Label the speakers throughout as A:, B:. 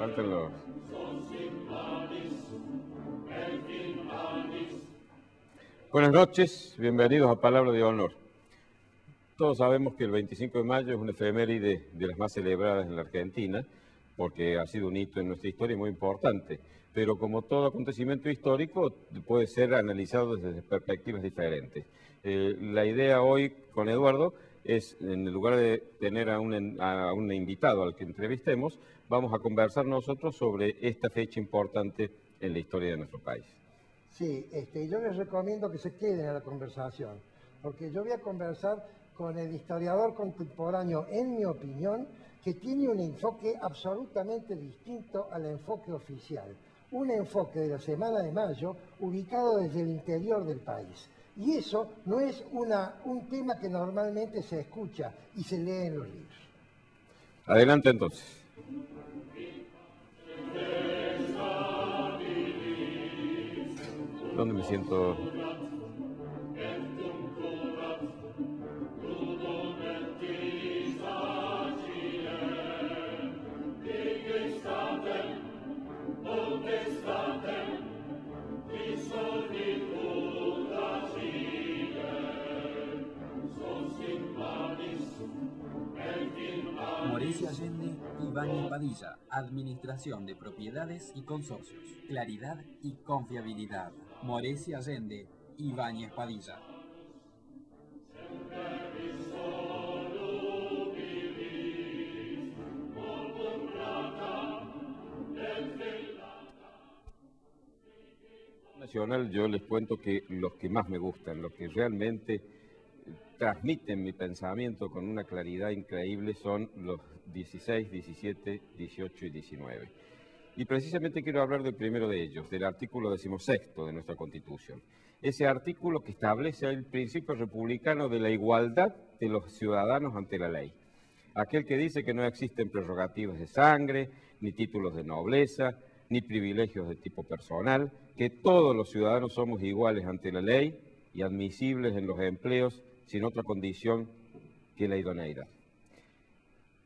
A: Faltan los... Buenas noches, bienvenidos a Palabra de Honor. Todos sabemos que el 25 de mayo es una efeméride de las más celebradas en la Argentina, porque ha sido un hito en nuestra historia muy importante, pero como todo acontecimiento histórico puede ser analizado desde perspectivas diferentes. La idea hoy con Eduardo es, en lugar de tener a un invitado al que entrevistemos, vamos a conversar nosotros sobre esta fecha importante en la historia de nuestro país.
B: Sí, yo les recomiendo que se queden a la conversación, porque yo voy a conversar con el historiador contemporáneo, en mi opinión, que tiene un enfoque absolutamente distinto al enfoque oficial. Un enfoque de la Semana de Mayo ubicado desde el interior del país. Y eso no es un tema que normalmente se escucha y se lee en los libros.
A: Adelante entonces. ¿Dónde me siento?
C: Morecia Allende, Ibáñez Padilla, Administración de Propiedades y Consorcios, Claridad y Confiabilidad. Morecia Allende, Ibáñez Padilla.
A: Nacional, yo les cuento que los que más me gustan, los que realmente transmiten mi pensamiento con una claridad increíble son los 16, 17, 18 y 19. Y precisamente quiero hablar del primero de ellos, del artículo 16 de nuestra Constitución. Ese artículo que establece el principio republicano de la igualdad de los ciudadanos ante la ley. Aquel que dice que no existen prerrogativas de sangre, ni títulos de nobleza, ni privilegios de tipo personal, que todos los ciudadanos somos iguales ante la ley y admisibles en los empleos sin otra condición que la idoneidad.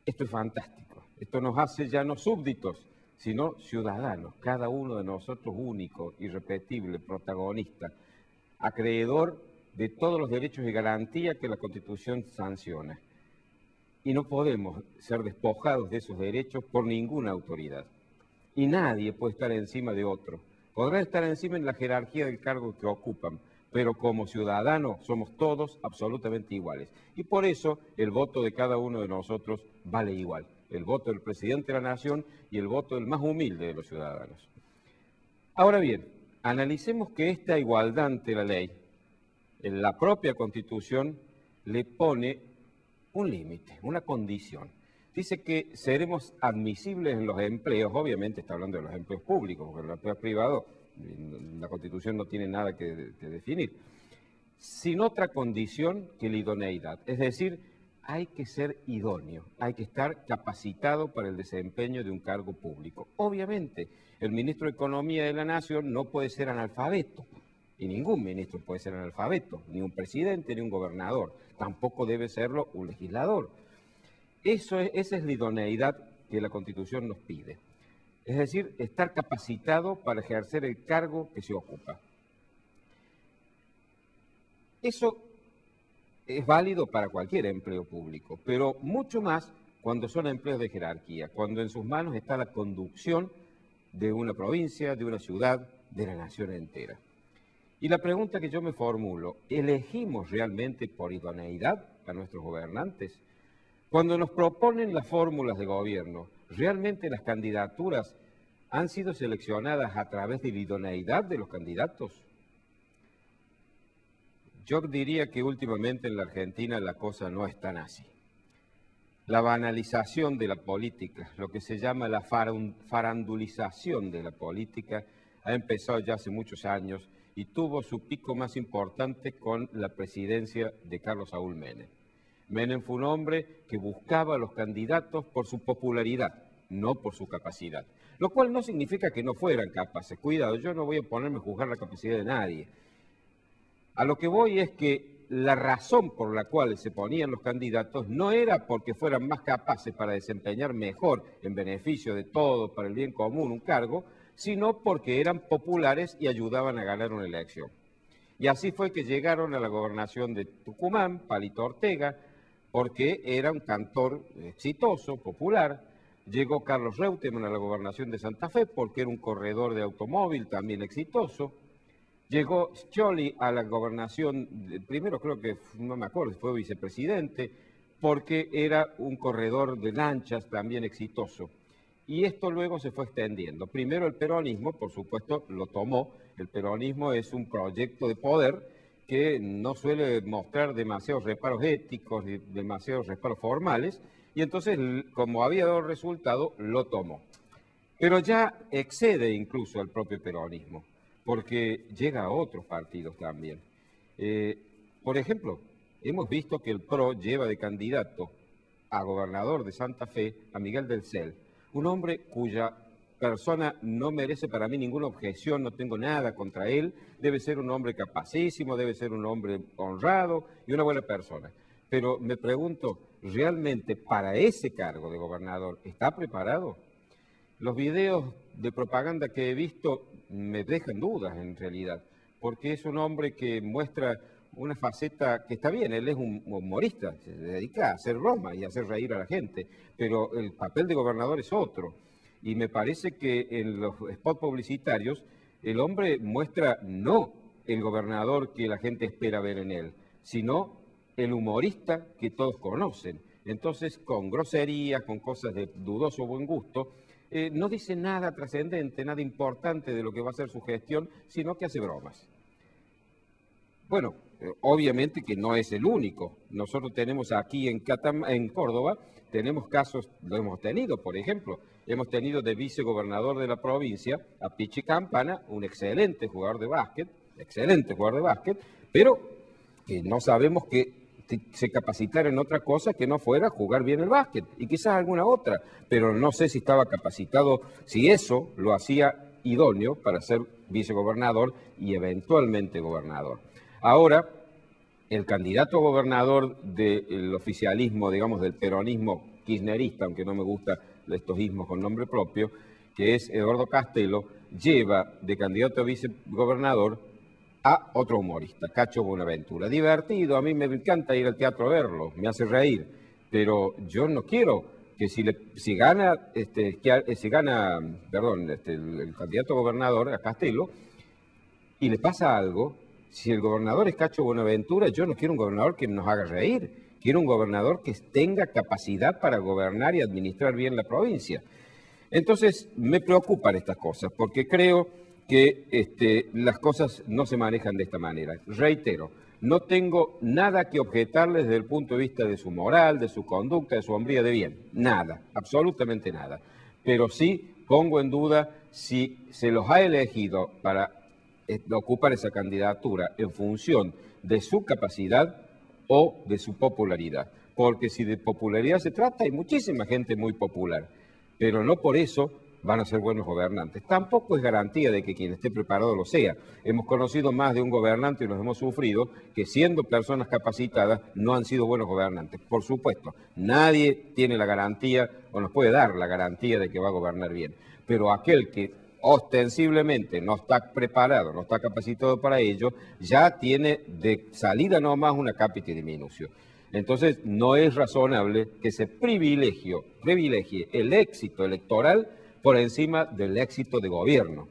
A: Esto es fantástico. Esto nos hace ya no súbditos, sino ciudadanos, cada uno de nosotros único, irrepetible, protagonista, acreedor de todos los derechos y garantías que la Constitución sanciona. Y no podemos ser despojados de esos derechos por ninguna autoridad. Y nadie puede estar encima de otro. Podrá estar encima en la jerarquía del cargo que ocupan, pero como ciudadanos somos todos absolutamente iguales. Y por eso el voto de cada uno de nosotros vale igual. El voto del presidente de la nación y el voto del más humilde de los ciudadanos. Ahora bien, analicemos que esta igualdad ante la ley, en la propia Constitución, le pone un límite, una condición. Dice que seremos admisibles en los empleos, obviamente está hablando de los empleos públicos, porque en los empleos privados la Constitución no tiene nada que definir, sin otra condición que la idoneidad. Es decir, hay que ser idóneo, hay que estar capacitado para el desempeño de un cargo público. Obviamente, el ministro de Economía de la Nación no puede ser analfabeto, y ningún ministro puede ser analfabeto, ni un presidente, ni un gobernador, tampoco debe serlo un legislador. Esa es la idoneidad que la Constitución nos pide. Es decir, estar capacitado para ejercer el cargo que se ocupa. Eso es válido para cualquier empleo público, pero mucho más cuando son empleos de jerarquía, cuando en sus manos está la conducción de una provincia, de una ciudad, de la nación entera. Y la pregunta que yo me formulo, ¿elegimos realmente por idoneidad a nuestros gobernantes? Cuando nos proponen las fórmulas de gobierno, ¿realmente las candidaturas han sido seleccionadas a través de la idoneidad de los candidatos? Yo diría que últimamente en la Argentina la cosa no es tan así. La banalización de la política, lo que se llama la farandulización de la política, ha empezado ya hace muchos años y tuvo su pico más importante con la presidencia de Carlos Saúl Menem. Menem fue un hombre que buscaba a los candidatos por su popularidad, no por su capacidad. Lo cual no significa que no fueran capaces. Cuidado, yo no voy a ponerme a juzgar la capacidad de nadie. A lo que voy es que la razón por la cual se ponían los candidatos no era porque fueran más capaces para desempeñar mejor en beneficio de todos, para el bien común, un cargo, sino porque eran populares y ayudaban a ganar una elección. Y así fue que llegaron a la gobernación de Tucumán, Palito Ortega, porque era un cantor exitoso, popular. Llegó Carlos Reutemann a la gobernación de Santa Fe porque era un corredor de automóvil también exitoso. Llegó Scioli a la gobernación, primero creo que, no me acuerdo, fue vicepresidente, porque era un corredor de lanchas también exitoso. Y esto luego se fue extendiendo. Primero el peronismo, por supuesto, lo tomó. El peronismo es un proyecto de poder que no suele mostrar demasiados reparos éticos ni demasiados reparos formales, y entonces, como había dado resultado, lo tomó. Pero ya excede incluso al propio peronismo, porque llega a otros partidos también. Por ejemplo, hemos visto que el PRO lleva de candidato a gobernador de Santa Fe a Miguel del Cel, un hombre cuya persona no merece para mí ninguna objeción, no tengo nada contra él, debe ser un hombre capacísimo, debe ser un hombre honrado y una buena persona. Pero me pregunto, ¿realmente para ese cargo de gobernador está preparado? Los videos de propaganda que he visto me dejan dudas en realidad, porque es un hombre que muestra una faceta que está bien, él es un humorista, se dedica a hacer broma y a hacer reír a la gente, pero el papel de gobernador es otro. Y me parece que en los spots publicitarios el hombre muestra no el gobernador que la gente espera ver en él, sino el humorista que todos conocen. Entonces, con groserías, con cosas de dudoso buen gusto, no dice nada trascendente, nada importante de lo que va a ser su gestión, sino que hace bromas. Bueno, obviamente que no es el único. Nosotros tenemos aquí en Córdoba, tenemos casos, lo hemos tenido, por ejemplo, hemos tenido de vicegobernador de la provincia a Pichi Campana, un excelente jugador de básquet, pero que no sabemos que se capacitara en otra cosa que no fuera jugar bien el básquet, y quizás alguna otra, pero no sé si estaba capacitado, si eso lo hacía idóneo para ser vicegobernador y eventualmente gobernador. Ahora, el candidato a gobernador del oficialismo, digamos, del peronismo kirchnerista, aunque no me gusta estos ismos con nombre propio, que es Eduardo Castelo, lleva de candidato a vicegobernador a otro humorista, Cacho Bonaventura. Divertido, a mí me encanta ir al teatro a verlo, me hace reír, pero yo no quiero que si gana el candidato a gobernador, a Castelo, y le pasa algo, si el gobernador es Cacho Bonaventura, yo no quiero un gobernador que nos haga reír, quiero un gobernador que tenga capacidad para gobernar y administrar bien la provincia. Entonces, me preocupan estas cosas, porque creo que las cosas no se manejan de esta manera. Reitero, no tengo nada que objetarles desde el punto de vista de su moral, de su conducta, de su hombría de bien. Nada, absolutamente nada. Pero sí pongo en duda si se los ha elegido para ocupar esa candidatura en función de su capacidad o de su popularidad. Porque si de popularidad se trata, hay muchísima gente muy popular, pero no por eso van a ser buenos gobernantes. Tampoco es garantía de que quien esté preparado lo sea. Hemos conocido más de un gobernante y nos hemos sufrido que siendo personas capacitadas no han sido buenos gobernantes. Por supuesto, nadie tiene la garantía o nos puede dar la garantía de que va a gobernar bien. Pero aquel que ostensiblemente no está preparado, no está capacitado para ello, ya tiene de salida nomás una cápita y diminución. Entonces, no es razonable que se privilegie el éxito electoral por encima del éxito de gobierno.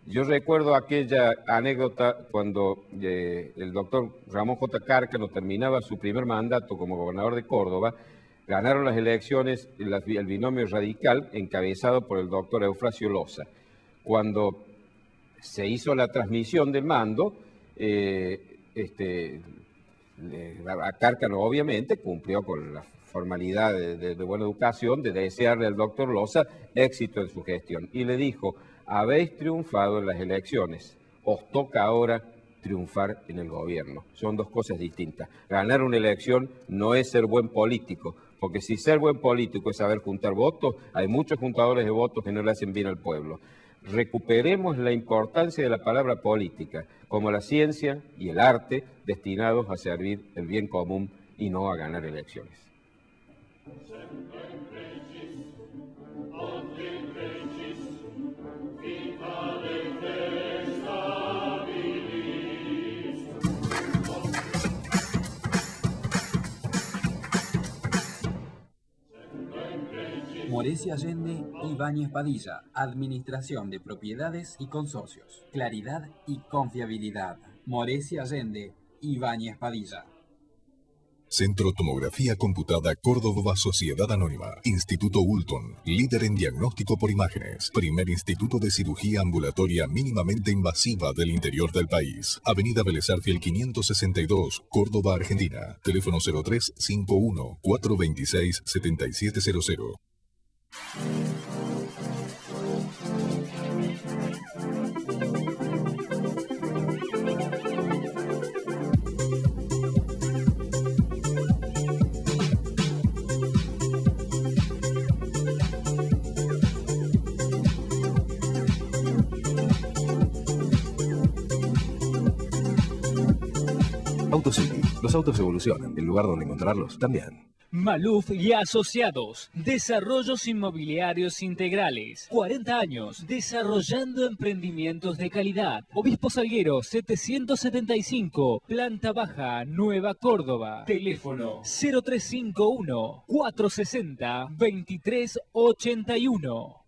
A: Yo recuerdo aquella anécdota cuando el doctor Ramón J. Cárcano terminaba su primer mandato como gobernador de Córdoba, ganaron las elecciones el binomio radical encabezado por el doctor Eufrasio Loza. Cuando se hizo la transmisión del mando, a Cárcano obviamente cumplió con la formalidad de buena educación de desearle al doctor Loza éxito en su gestión. Y le dijo, habéis triunfado en las elecciones, os toca ahora triunfar en el gobierno. Son dos cosas distintas. Ganar una elección no es ser buen político, porque si ser buen político es saber juntar votos, hay muchos juntadores de votos que no le hacen bien al pueblo. recuperemos la importancia de la palabra política como la ciencia y el arte destinados a servir el bien común y no a ganar elecciones.
C: Moresi Allende, Ibáñez Padilla, Administración de Propiedades y Consorcios, Claridad y Confiabilidad. Moresi Allende, Ibáñez Padilla.
D: Centro Tomografía Computada Córdoba Sociedad Anónima. Instituto Ulton, líder en diagnóstico por imágenes. Primer instituto de cirugía ambulatoria mínimamente invasiva del interior del país. Avenida Vélez Arfiel 562, Córdoba, Argentina. Teléfono 0351 426 7700.
E: AutoCity. Los autos evolucionan. El lugar donde encontrarlos también.
F: Maluf y Asociados, Desarrollos Inmobiliarios Integrales, 40 años, desarrollando emprendimientos de calidad. Obispo Salguero, 775, Planta Baja, Nueva Córdoba. Teléfono 0351-460-2381.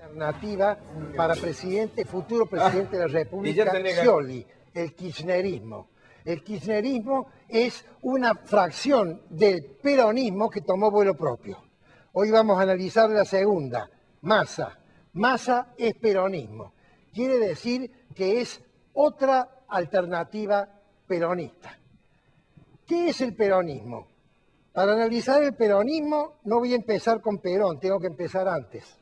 B: Alternativa para futuro presidente de la República, Scioli, el kirchnerismo. El kirchnerismo es una fracción del peronismo que tomó vuelo propio. Hoy vamos a analizar la segunda, Massa. Massa es peronismo. Quiere decir que es otra alternativa peronista. ¿Qué es el peronismo? Para analizar el peronismo no voy a empezar con Perón, tengo que empezar antes.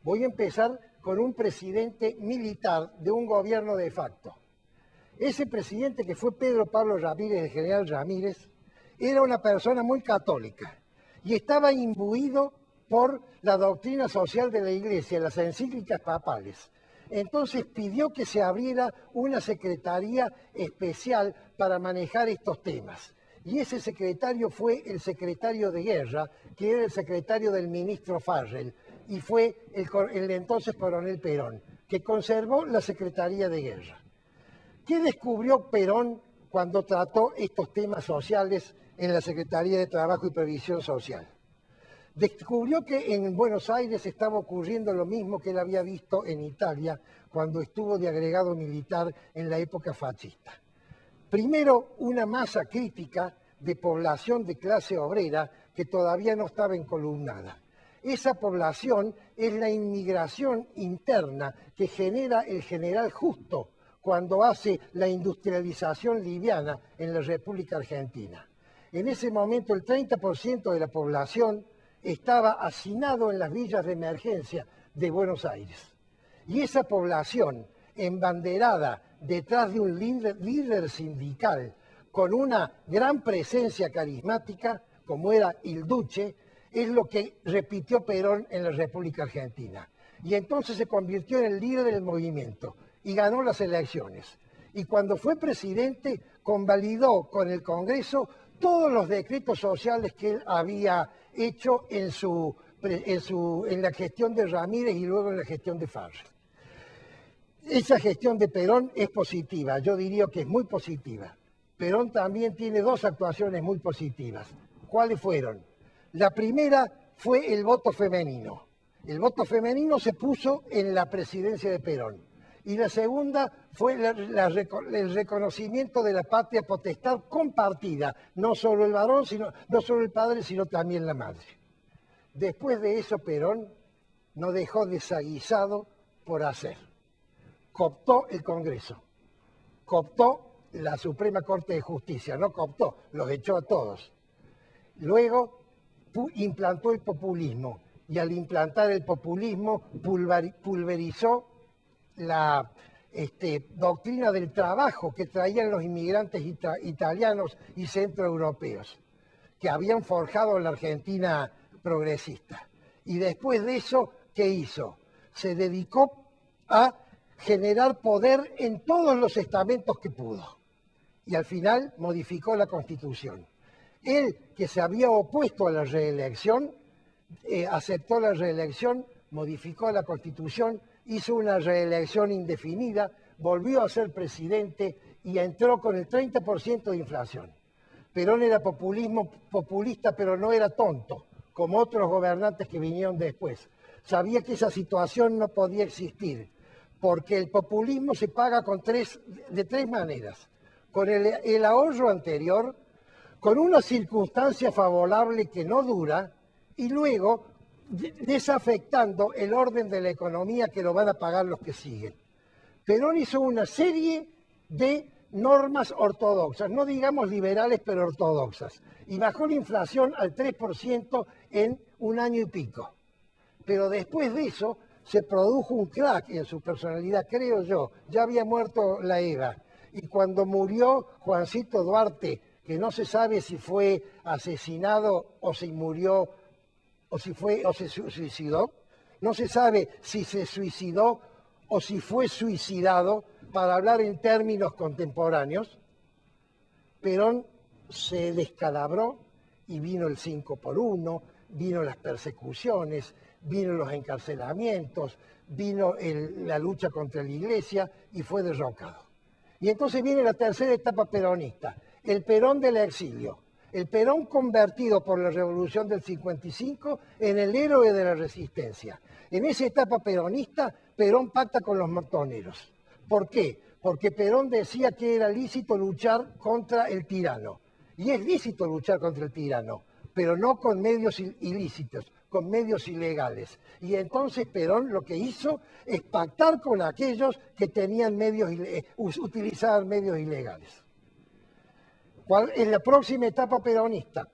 B: Voy a empezar con un presidente militar de un gobierno de facto. Ese presidente, que fue Pedro Pablo Ramírez, el general Ramírez, era una persona muy católica y estaba imbuido por la doctrina social de la Iglesia, las encíclicas papales. Entonces pidió que se abriera una secretaría especial para manejar estos temas. Y ese secretario fue el secretario de Guerra, que era el secretario del ministro Farrell, y fue el entonces coronel Perón, que conservó la Secretaría de Guerra. ¿Qué descubrió Perón cuando trató estos temas sociales en la Secretaría de Trabajo y Previsión Social? Descubrió que en Buenos Aires estaba ocurriendo lo mismo que él había visto en Italia cuando estuvo de agregado militar en la época fascista. Primero, una masa crítica de población de clase obrera que todavía no estaba encolumnada. Esa población es la inmigración interna que genera el general Justo cuando hace la industrialización liviana en la República Argentina. En ese momento el 30% de la población estaba hacinado en las villas de emergencia de Buenos Aires. Y esa población, embanderada detrás de un líder sindical con una gran presencia carismática, como era Il Duce, es lo que repitió Perón en la República Argentina. Y entonces se convirtió en el líder del movimiento y ganó las elecciones. Y cuando fue presidente, convalidó con el Congreso todos los decretos sociales que él había hecho en la gestión de Ramírez y luego en la gestión de Farrell. Esa gestión de Perón es positiva, yo diría que es muy positiva. Perón también tiene dos actuaciones muy positivas. ¿Cuáles fueron? La primera fue el voto femenino. El voto femenino se puso en la presidencia de Perón. Y la segunda fue el reconocimiento de la patria potestad compartida, no solo el varón, no solo el padre, sino también la madre. Después de eso, Perón no dejó desaguisado por hacer. Cooptó el Congreso, cooptó la Suprema Corte de Justicia, no cooptó, los echó a todos. Luego implantó el populismo y al implantar el populismo pulverizó la doctrina del trabajo que traían los inmigrantes italianos y centroeuropeos, que habían forjado la Argentina progresista. Y después de eso, ¿qué hizo? Se dedicó a generar poder en todos los estamentos que pudo. Y al final modificó la Constitución. Él, que se había opuesto a la reelección, aceptó la reelección, modificó la Constitución, hizo una reelección indefinida, volvió a ser presidente y entró con el 30% de inflación. Perón era populista, pero no era tonto, como otros gobernantes que vinieron después. Sabía que esa situación no podía existir, porque el populismo se paga de tres maneras. Con el ahorro anterior, con una circunstancia favorable que no dura, y luego desafectando el orden de la economía que lo van a pagar los que siguen. Perón hizo una serie de normas ortodoxas, no digamos liberales, pero ortodoxas, y bajó la inflación al 3% en un año y pico. Pero después de eso se produjo un crack en su personalidad, creo yo. Ya había muerto la Eva, y cuando murió Juancito Duarte, que no se sabe si fue asesinado o si murió o se suicidó, no se sabe si se suicidó o si fue suicidado, para hablar en términos contemporáneos. Perón se descalabró y vino el 5x1, vino las persecuciones, vino los encarcelamientos, vino la lucha contra la Iglesia y fue derrocado. Y entonces viene la tercera etapa peronista, el Perón del exilio. El Perón convertido por la Revolución del 55 en el héroe de la resistencia. En esa etapa peronista, Perón pacta con los montoneros. ¿Por qué? Porque Perón decía que era lícito luchar contra el tirano. Y es lícito luchar contra el tirano, pero no con medios ilícitos, con medios ilegales. Y entonces Perón lo que hizo es pactar con aquellos que tenían utilizaban medios ilegales. ¿Cuál es la próxima etapa peronista?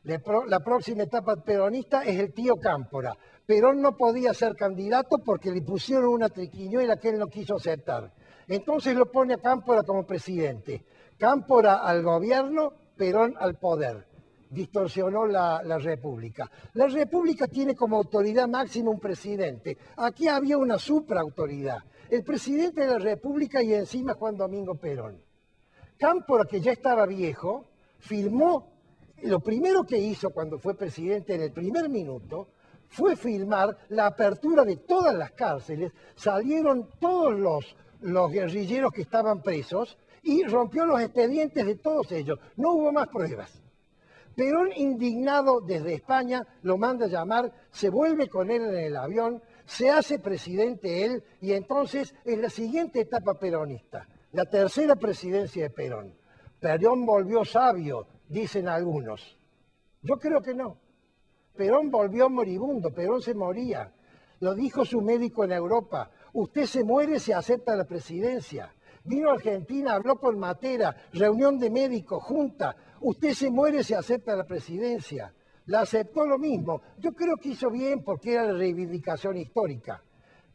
B: La próxima etapa peronista es el tío Cámpora. Perón no podía ser candidato porque le pusieron una triquiñuela que él no quiso aceptar. Entonces lo pone a Cámpora como presidente. Cámpora al gobierno, Perón al poder. Distorsionó la República. La República tiene como autoridad máxima un presidente. Aquí había una supraautoridad. El presidente de la República y encima Juan Domingo Perón. Cámpora, que ya estaba viejo, firmó, lo primero que hizo cuando fue presidente en el primer minuto, fue firmar la apertura de todas las cárceles, salieron todos los guerrilleros que estaban presos y rompió los expedientes de todos ellos. No hubo más pruebas. Perón, indignado desde España, lo manda a llamar, se vuelve con él en el avión, se hace presidente él y entonces es la siguiente etapa peronista. La tercera presidencia de Perón. Perón volvió sabio, dicen algunos. Yo creo que no. Perón volvió moribundo, Perón se moría. Lo dijo su médico en Europa. Usted se muere si acepta la presidencia. Vino a Argentina, habló con Matera, reunión de médicos, junta. Usted se muere si acepta la presidencia. La aceptó lo mismo. Yo creo que hizo bien porque era la reivindicación histórica.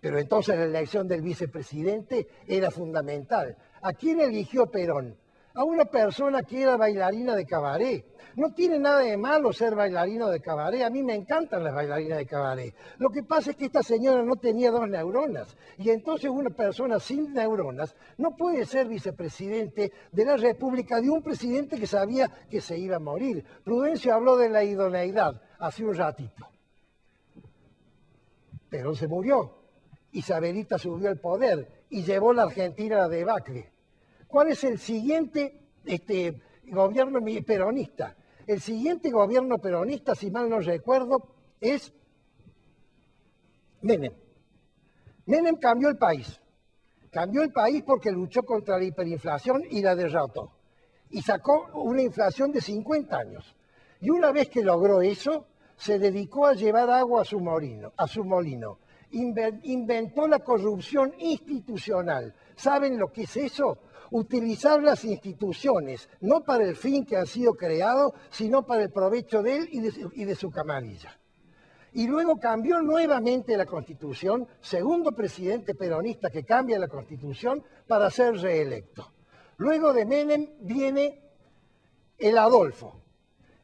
B: Pero entonces la elección del vicepresidente era fundamental. ¿A quién eligió Perón? A una persona que era bailarina de cabaret. No tiene nada de malo ser bailarino de cabaret. A mí me encantan las bailarinas de cabaret. Lo que pasa es que esta señora no tenía 2 neuronas. Y entonces una persona sin neuronas no puede ser vicepresidente de la República de un presidente que sabía que se iba a morir. Prudencio habló de la idoneidad hace un ratito. Perón se murió. Isabelita subió al poder y llevó la Argentina a la debacle. ¿Cuál es el siguiente gobierno peronista? El siguiente gobierno peronista, si mal no recuerdo, es Menem. Menem cambió el país. Cambió el país porque luchó contra la hiperinflación y la derrotó. Y sacó una inflación de 50 años. Y una vez que logró eso, se dedicó a llevar agua a su molino. Inventó la corrupción institucional. ¿Saben lo que es eso? Utilizar las instituciones, no para el fin que han sido creados, sino para el provecho de él y de su camarilla. Y luego cambió nuevamente la Constitución, segundo presidente peronista que cambia la Constitución para ser reelecto. Luego de Menem viene el Adolfo.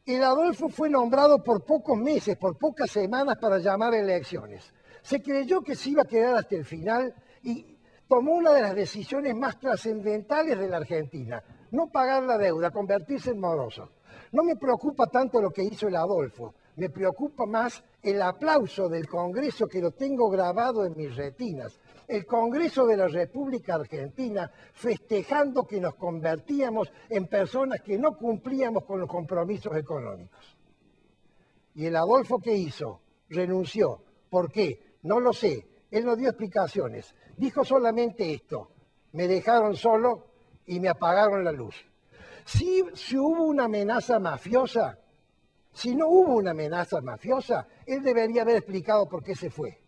B: El Adolfo fue nombrado por pocos meses, por pocas semanas para llamar elecciones. Se creyó que se iba a quedar hasta el final y tomó una de las decisiones más trascendentales de la Argentina, no pagar la deuda, convertirse en moroso. No me preocupa tanto lo que hizo el Adolfo, me preocupa más el aplauso del Congreso que lo tengo grabado en mis retinas. El Congreso de la República Argentina festejando que nos convertíamos en personas que no cumplíamos con los compromisos económicos. ¿Y el Adolfo qué hizo? Renunció. ¿Por qué? No lo sé. Él no dio explicaciones. Dijo solamente esto: me dejaron solo y me apagaron la luz. Si hubo una amenaza mafiosa, si no hubo una amenaza mafiosa, él debería haber explicado por qué se fue.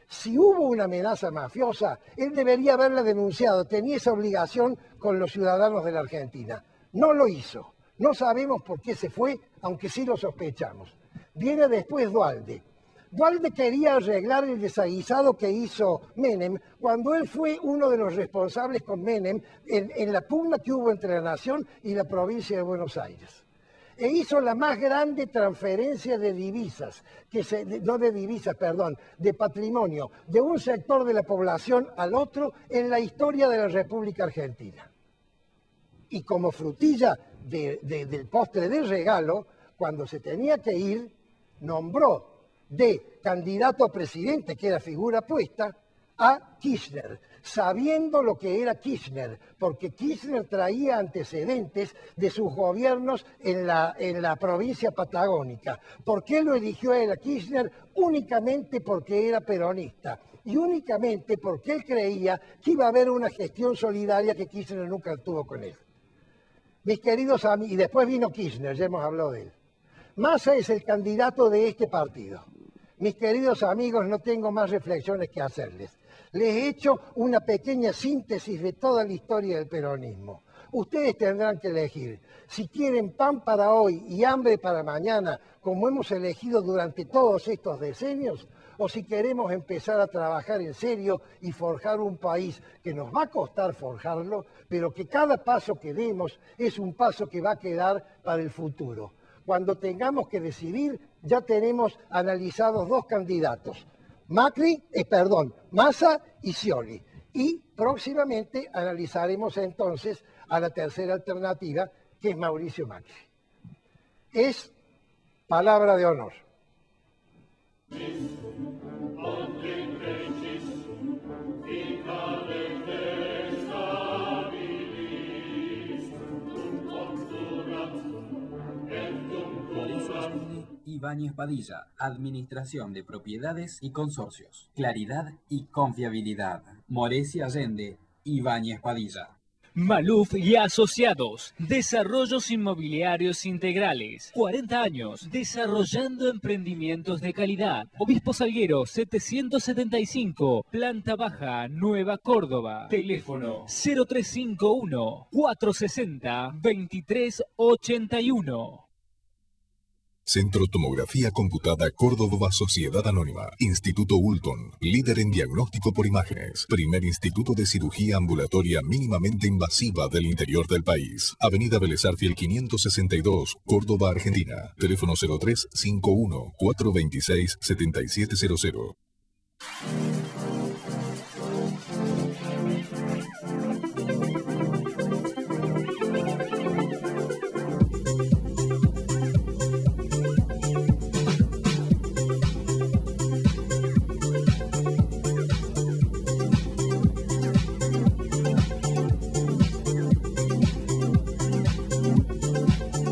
B: Si hubo una amenaza mafiosa, él debería haberla denunciado. Tenía esa obligación con los ciudadanos de la Argentina. No lo hizo. No sabemos por qué se fue, aunque sí lo sospechamos. Viene después Duhalde. Duhalde quería arreglar el desaguisado que hizo Menem cuando él fue uno de los responsables con Menem en la pugna que hubo entre la Nación y la provincia de Buenos Aires. E hizo la más grande transferencia de divisas, de patrimonio, de un sector de la población al otro en la historia de la República Argentina. Y como frutilla del postre de regalo, cuando se tenía que ir, nombró de candidato a presidente, que era figura puesta, a Kirchner, sabiendo lo que era Kirchner, porque Kirchner traía antecedentes de sus gobiernos en la provincia patagónica. ¿Por qué lo eligió él a Kirchner? Únicamente porque era peronista y únicamente porque él creía que iba a haber una gestión solidaria que Kirchner nunca tuvo con él. Mis queridos amigos, y después vino Kirchner, ya hemos hablado de él. Massa es el candidato de este partido. Mis queridos amigos, no tengo más reflexiones que hacerles. Les he hecho una pequeña síntesis de toda la historia del peronismo. Ustedes tendrán que elegir si quieren pan para hoy y hambre para mañana, como hemos elegido durante todos estos decenios, o si queremos empezar a trabajar en serio y forjar un país que nos va a costar forjarlo, pero que cada paso que demos es un paso que va a quedar para el futuro. Cuando tengamos que decidir, ya tenemos analizados dos candidatos, Massa y Scioli. Y próximamente analizaremos entonces a la tercera alternativa, que es Mauricio Macri. Es palabra de honor.
C: Ibáñez Padilla, Administración de Propiedades y Consorcios. Claridad y confiabilidad. Moresi Allende, Ibáñez Padilla.
F: Maluf y Asociados, Desarrollos Inmobiliarios Integrales. 40 años, desarrollando emprendimientos de calidad. Obispo Salguero, 775, Planta Baja, Nueva Córdoba. Teléfono 0351 460 2381.
D: Centro Tomografía Computada Córdoba Sociedad Anónima. Instituto Ulton, líder en diagnóstico por imágenes. Primer instituto de cirugía ambulatoria mínimamente invasiva del interior del país. Avenida Vélez Arfiel 562, Córdoba, Argentina. Teléfono 0351 426 7700.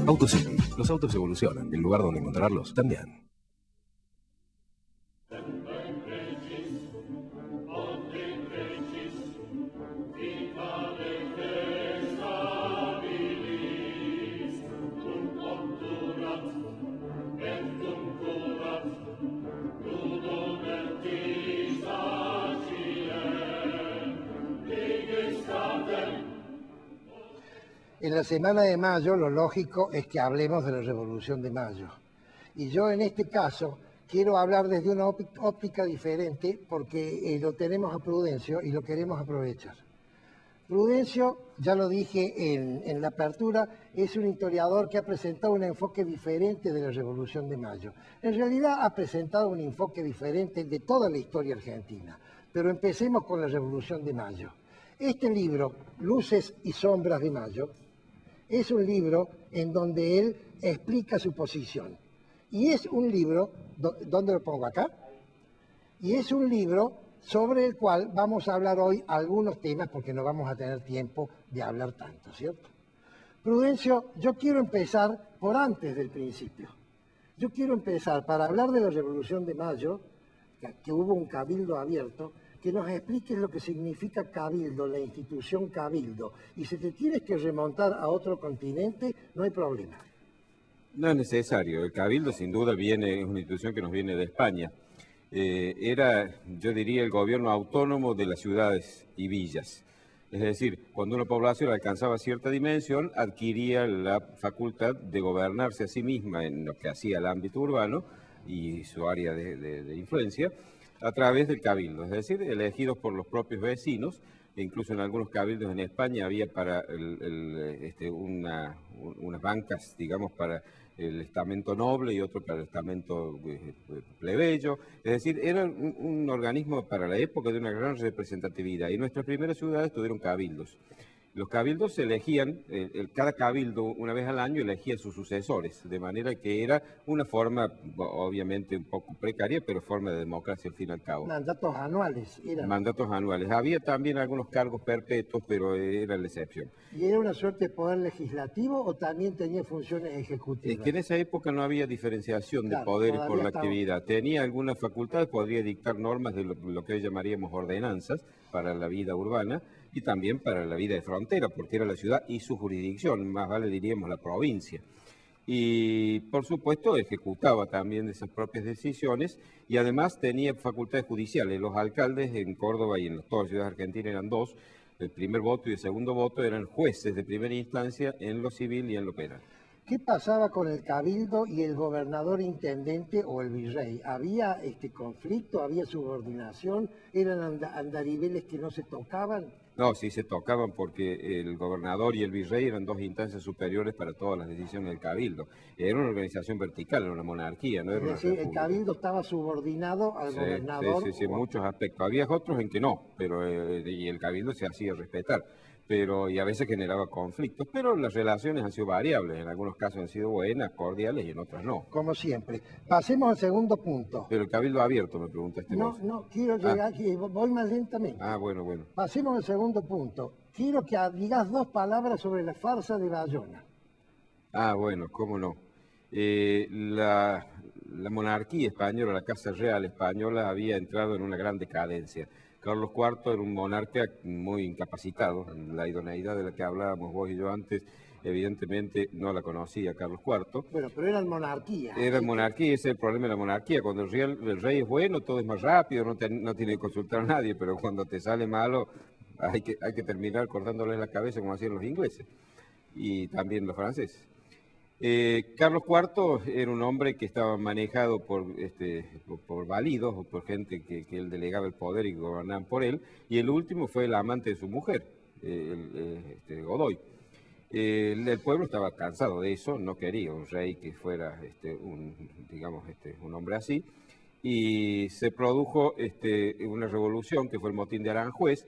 E: Autocity. Los autos evolucionan. El lugar donde encontrarlos también.
B: En la Semana de Mayo lo lógico es que hablemos de la Revolución de Mayo. Y yo en este caso quiero hablar desde una óptica diferente porque lo tenemos a Prudencio y lo queremos aprovechar. Prudencio, ya lo dije en la apertura, es un historiador que ha presentado un enfoque diferente de la Revolución de Mayo. En realidad ha presentado un enfoque diferente de toda la historia argentina. Pero empecemos con la Revolución de Mayo. Este libro, Luces y Sombras de Mayo, es un libro en donde él explica su posición. Y es un libro, ¿dónde lo pongo acá? Y es un libro sobre el cual vamos a hablar hoy algunos temas porque no vamos a tener tiempo de hablar tanto, ¿cierto? Prudencio, yo quiero empezar por antes del principio. Yo quiero empezar para hablar de la Revolución de Mayo, que hubo un cabildo abierto, que nos expliques lo que significa cabildo, la institución cabildo. Y si te tienes que remontar a otro continente, no hay problema.
A: No es necesario. El cabildo sin duda es una institución que nos viene de España. Era, yo diría, el gobierno autónomo de las ciudades y villas. Es decir, cuando una población alcanzaba cierta dimensión, adquiría la facultad de gobernarse a sí misma en lo que hacía el ámbito urbano y su área de influencia, a través del cabildo, es decir, elegidos por los propios vecinos. Incluso en algunos cabildos en España había para unas bancas, digamos, para el estamento noble y otro para el estamento plebeyo. Es decir, era un organismo para la época de una gran representatividad y nuestras primeras ciudades tuvieron cabildos. Los cabildos se elegían, cada cabildo una vez al año elegía sus sucesores, de manera que era una forma, obviamente un poco precaria, pero forma de democracia al fin y al cabo.
B: Mandatos anuales.
A: Mandatos anuales. Había también algunos cargos perpetuos, pero era la excepción.
B: ¿Y era una suerte de poder legislativo o también tenía funciones ejecutivas?
A: Es que en esa época no había diferenciación de poderes por la actividad. Tenía algunas facultades, podría dictar normas de lo que hoy llamaríamos ordenanzas para la vida urbana, y también para la vida de frontera, porque era la ciudad y su jurisdicción, más vale diríamos la provincia. Y por supuesto ejecutaba también esas propias decisiones y además tenía facultades judiciales. Los alcaldes en Córdoba y en todas las ciudades argentinas eran dos, el primer voto y el segundo voto eran jueces de primera instancia en lo civil y en lo penal.
B: ¿Qué pasaba con el cabildo y el gobernador intendente o el virrey? ¿Había conflicto? ¿Había subordinación? ¿Eran andariveles que no se tocaban?
A: No, sí se tocaban porque el gobernador y el virrey eran dos instancias superiores para todas las decisiones del cabildo. Era una organización vertical, era una monarquía, no era una república.
B: El cabildo estaba subordinado al gobernador.
A: Sí, en muchos aspectos. Había otros en que no, pero y el cabildo se hacía respetar. Y a veces generaba conflictos, pero las relaciones han sido variables, en algunos casos han sido buenas, cordiales y en otras no.
B: Como siempre. Pasemos al segundo punto.
A: Pero el cabildo abierto, me preguntaste vos.
B: No, quiero llegar aquí, voy más lentamente.
A: Bueno.
B: Pasemos al segundo punto. Quiero que digas dos palabras sobre la farsa de Bayona.
A: Bueno, cómo no. La monarquía española, la Casa Real española, había entrado en una gran decadencia. Carlos IV era un monarca muy incapacitado. La idoneidad de la que hablábamos vos y yo antes, evidentemente no la conocía Carlos IV.
B: Bueno, pero era monarquía.
A: Era monarquía, ese es el problema de la monarquía. Cuando el rey es bueno, todo es más rápido, no tiene que consultar a nadie, pero cuando te sale malo, hay que terminar cortándole la cabeza como hacían los ingleses y también los franceses. Carlos IV era un hombre que estaba manejado por válidos o por gente que él delegaba el poder y gobernaban por él, y el último fue el amante de su mujer, Godoy. El pueblo estaba cansado de eso, no quería un rey que fuera un hombre así, y se produjo una revolución que fue el motín de Aranjuez.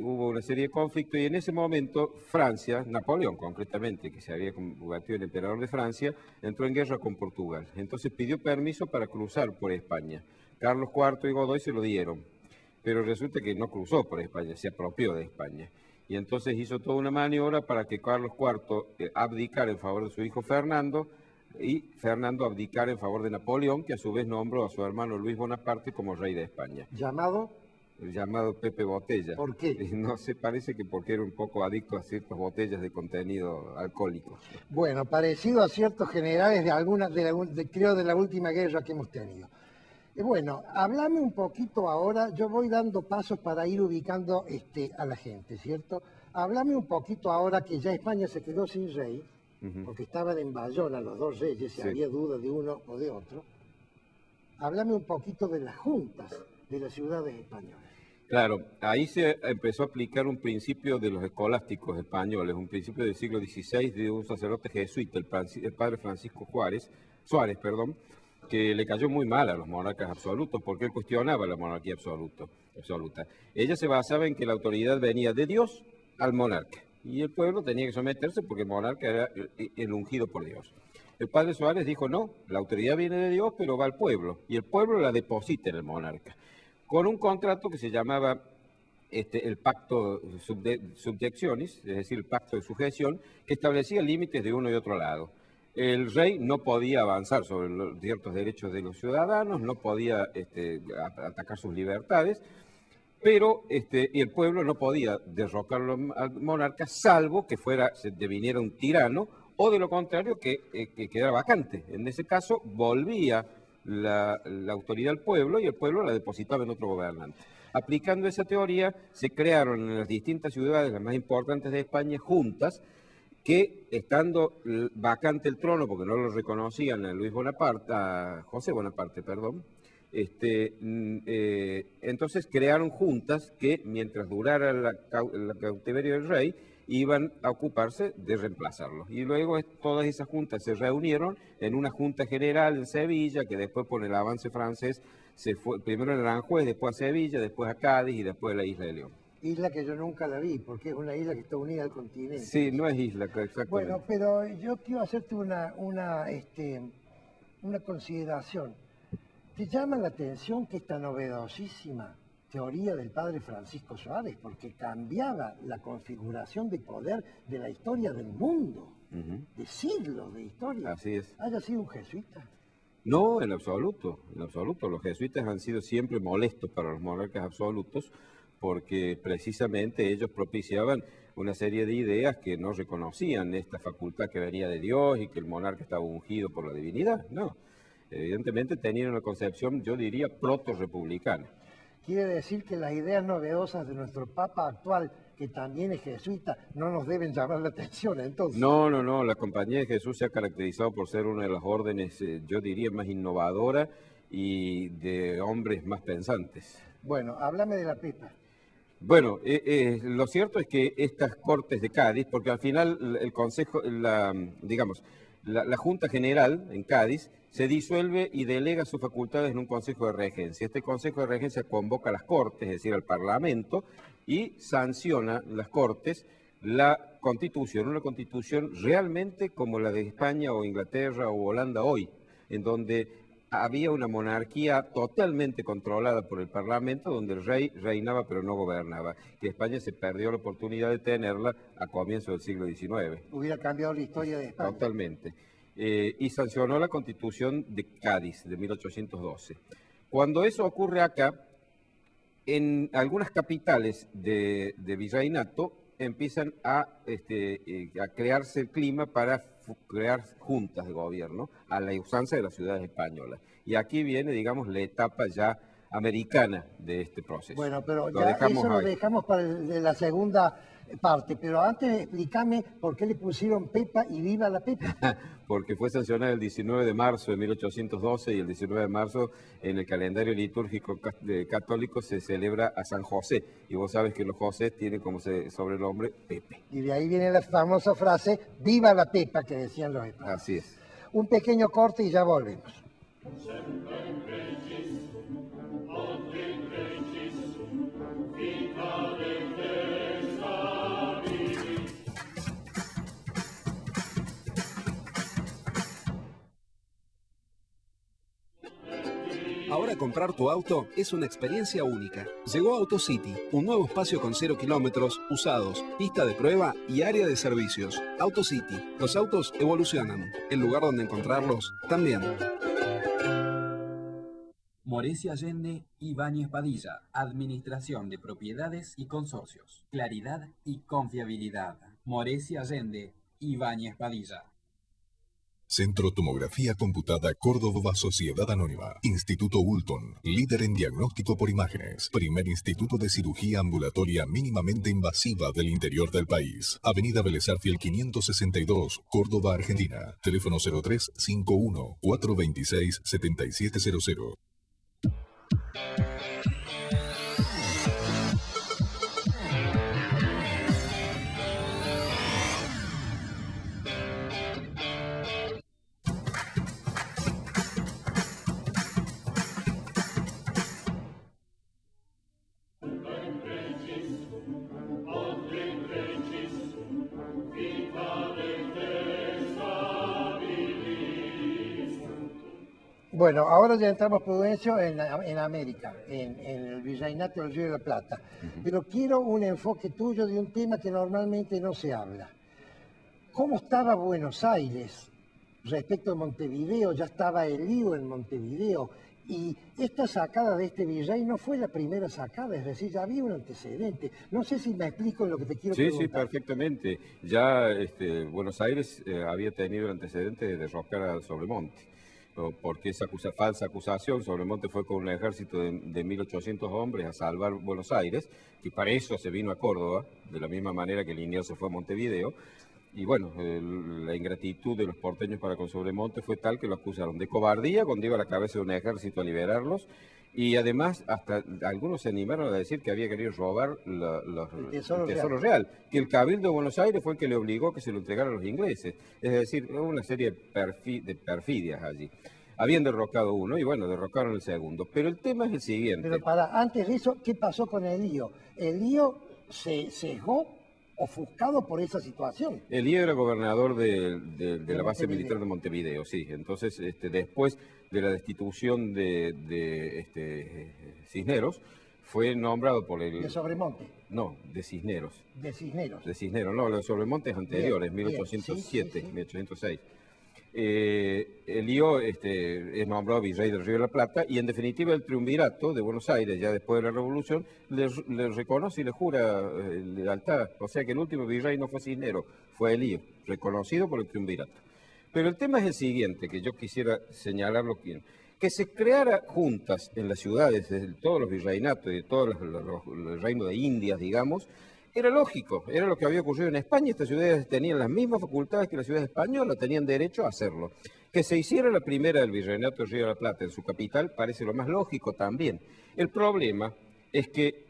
A: Hubo una serie de conflictos y en ese momento Francia, Napoleón concretamente, que se había convertido en emperador de Francia, entró en guerra con Portugal. Entonces pidió permiso para cruzar por España. Carlos IV y Godoy se lo dieron, pero resulta que no cruzó por España, se apropió de España. Y entonces hizo toda una maniobra para que Carlos IV abdicara en favor de su hijo Fernando y Fernando abdicara en favor de Napoleón, que a su vez nombró a su hermano Luis Bonaparte como rey de España.
B: Llamado
A: Pepe Botella.
B: ¿Por qué?
A: No sé, parece que porque era un poco adicto a ciertas botellas de contenido alcohólico.
B: Bueno, parecido a ciertos generales creo de la última guerra que hemos tenido. Bueno, hablame un poquito ahora, yo voy dando pasos para ir ubicando a la gente, ¿cierto? háblame un poquito ahora que ya España se quedó sin rey, porque estaban en Bayona los dos reyes, si había duda de uno o de otro. Háblame un poquito de las juntas de las ciudades españolas.
A: Claro, ahí se empezó a aplicar un principio de los escolásticos españoles, un principio del siglo XVI de un sacerdote jesuita, el padre Francisco Suárez, que le cayó muy mal a los monarcas absolutos porque él cuestionaba la monarquía absoluta. Ella se basaba en que la autoridad venía de Dios al monarca y el pueblo tenía que someterse porque el monarca era el ungido por Dios. El padre Suárez dijo, no, la autoridad viene de Dios, pero va al pueblo, y el pueblo la deposita en el monarca, con un contrato que se llamaba el pacto subdectionis, es decir, el pacto de sujeción, que establecía límites de uno y otro lado. El rey no podía avanzar sobre los ciertos derechos de los ciudadanos, no podía atacar sus libertades, pero el pueblo no podía derrocar al monarca, salvo que se deviniera un tirano, o de lo contrario que quedara vacante. En ese caso volvía la autoridad al pueblo y el pueblo la depositaba en otro gobernante. Aplicando esa teoría se crearon en las distintas ciudades, las más importantes de España, juntas que, estando vacante el trono, porque no lo reconocían a José Bonaparte, entonces crearon juntas que, mientras durara el cautiverio del rey, iban a ocuparse de reemplazarlos. Y luego todas esas juntas se reunieron en una junta general en Sevilla, que después, por el avance francés, se fue primero en Aranjuez, después a Sevilla, después a Cádiz y después a la isla de León.
B: Isla que yo nunca la vi, porque es una isla que está unida al continente.
A: Sí, no es isla, exactamente.
B: Bueno, pero yo quiero hacerte una consideración. ¿Te llama la atención que esta novedosísima teoría del padre Francisco Suárez, porque cambiaba la configuración de poder de la historia del mundo, de siglos de historia?
A: Así es.
B: ¿Haya sido un jesuita?
A: No, en absoluto, en absoluto. Los jesuitas han sido siempre molestos para los monarcas absolutos porque precisamente ellos propiciaban una serie de ideas que no reconocían esta facultad que venía de Dios y que el monarca estaba ungido por la divinidad. No, evidentemente tenían una concepción, yo diría, proto-republicana.
B: Quiere decir que las ideas novedosas de nuestro Papa actual, que también es jesuita, no nos deben llamar la atención, entonces.
A: No, la Compañía de Jesús se ha caracterizado por ser una de las órdenes, yo diría, más innovadora y de hombres más pensantes.
B: Bueno, háblame de la Pepa.
A: Bueno, lo cierto es que estas Cortes de Cádiz, porque al final el Consejo, la Junta General en Cádiz se disuelve y delega sus facultades en un Consejo de Regencia. Este Consejo de Regencia convoca a las Cortes, es decir, al Parlamento, y sanciona las Cortes la Constitución, una Constitución realmente como la de España o Inglaterra o Holanda hoy, en donde había una monarquía totalmente controlada por el Parlamento, donde el rey reinaba pero no gobernaba. Que España se perdió la oportunidad de tenerla a comienzos del siglo XIX.
B: Hubiera cambiado la historia de España.
A: Totalmente. Y sancionó la Constitución de Cádiz de 1812. Cuando eso ocurre acá, en algunas capitales de virreinato empiezan a crearse el clima para crear juntas de gobierno a la usanza de las ciudades españolas. Y aquí viene, digamos, la etapa ya americana de este proceso.
B: Bueno, pero ya eso lo dejamos para la segunda parte, pero antes explícame por qué le pusieron Pepa y Viva la Pepa.
A: Porque fue sancionada el 19 de marzo de 1812 y el 19 de marzo en el calendario litúrgico católico se celebra a San José. Y vos sabes que los José tienen como sobrenombre Pepe.
B: Y de ahí viene la famosa frase, Viva la Pepa, que decían los españoles.
A: Así es.
B: Un pequeño corte y ya volvemos.
E: Ahora comprar tu auto es una experiencia única. Llegó AutoCity, un nuevo espacio con 0 kilómetros, usados, pista de prueba y área de servicios. AutoCity, los autos evolucionan. El lugar donde encontrarlos también.
C: Morecia Allende, Ibáñez Padilla, Administración de Propiedades y Consorcios. Claridad y confiabilidad. Morecia Allende, Ibáñez Padilla.
D: Centro Tomografía Computada Córdoba Sociedad Anónima. Instituto Ulton, líder en diagnóstico por imágenes. Primer instituto de cirugía ambulatoria mínimamente invasiva del interior del país. Avenida Vélez Arfiel 562, Córdoba, Argentina. Teléfono 0351 426 7700.
B: Bueno, ahora ya entramos, Prudencio, en América, en el Virreinato del Río de la Plata. Pero quiero un enfoque tuyo de un tema que normalmente no se habla. ¿Cómo estaba Buenos Aires respecto a Montevideo? Ya estaba el lío en Montevideo. Y esta sacada de este virrey no fue la primera sacada, es decir, ya había un antecedente. No sé si me explico en lo que te quiero preguntar.
A: Sí, perfectamente. Ya Buenos Aires había tenido el antecedente de derrocar a Sobremonte. Porque esa falsa acusación, Sobremonte fue con un ejército de 1.800 hombres a salvar Buenos Aires, y para eso se vino a Córdoba, de la misma manera que Liniers se fue a Montevideo. Y bueno, la ingratitud de los porteños para con Sobremonte fue tal que lo acusaron de cobardía cuando iba a la cabeza de un ejército a liberarlos, y además hasta algunos se animaron a decir que había querido robar el tesoro real, que el Cabildo de Buenos Aires fue el que le obligó a que se lo entregaran a los ingleses. Es decir, hubo una serie de perfidias allí. Habían derrocado uno y bueno, derrocaron el segundo. Pero el tema es el siguiente.
B: Pero antes de eso, ¿qué pasó con el lío? ¿El lío se cegó, ofuscado por esa situación?
A: El lío era gobernador de la base militar de Montevideo, sí. Entonces, después de la destitución de Cisneros, fue nombrado por el...
B: ¿De Sobremonte?
A: No, de Cisneros.
B: ¿De Cisneros?
A: De Cisneros, no, los Sobremontes anteriores, 1807, 1806. El lío es nombrado virrey del Río de la Plata y en definitiva el triunvirato de Buenos Aires, ya después de la revolución, le reconoce y le jura lealtad. O sea que el último virrey no fue Cisneros, fue el lío, reconocido por el triunvirato. Pero el tema es el siguiente, que yo quisiera señalarlo bien. Que se creara juntas en las ciudades de todos los virreinatos y de todos los reinos de Indias, digamos, era lógico, era lo que había ocurrido en España. Estas ciudades tenían las mismas facultades que las ciudades españolas, tenían derecho a hacerlo. Que se hiciera la primera del Virreinato del Río de la Plata en su capital parece lo más lógico también. El problema es que,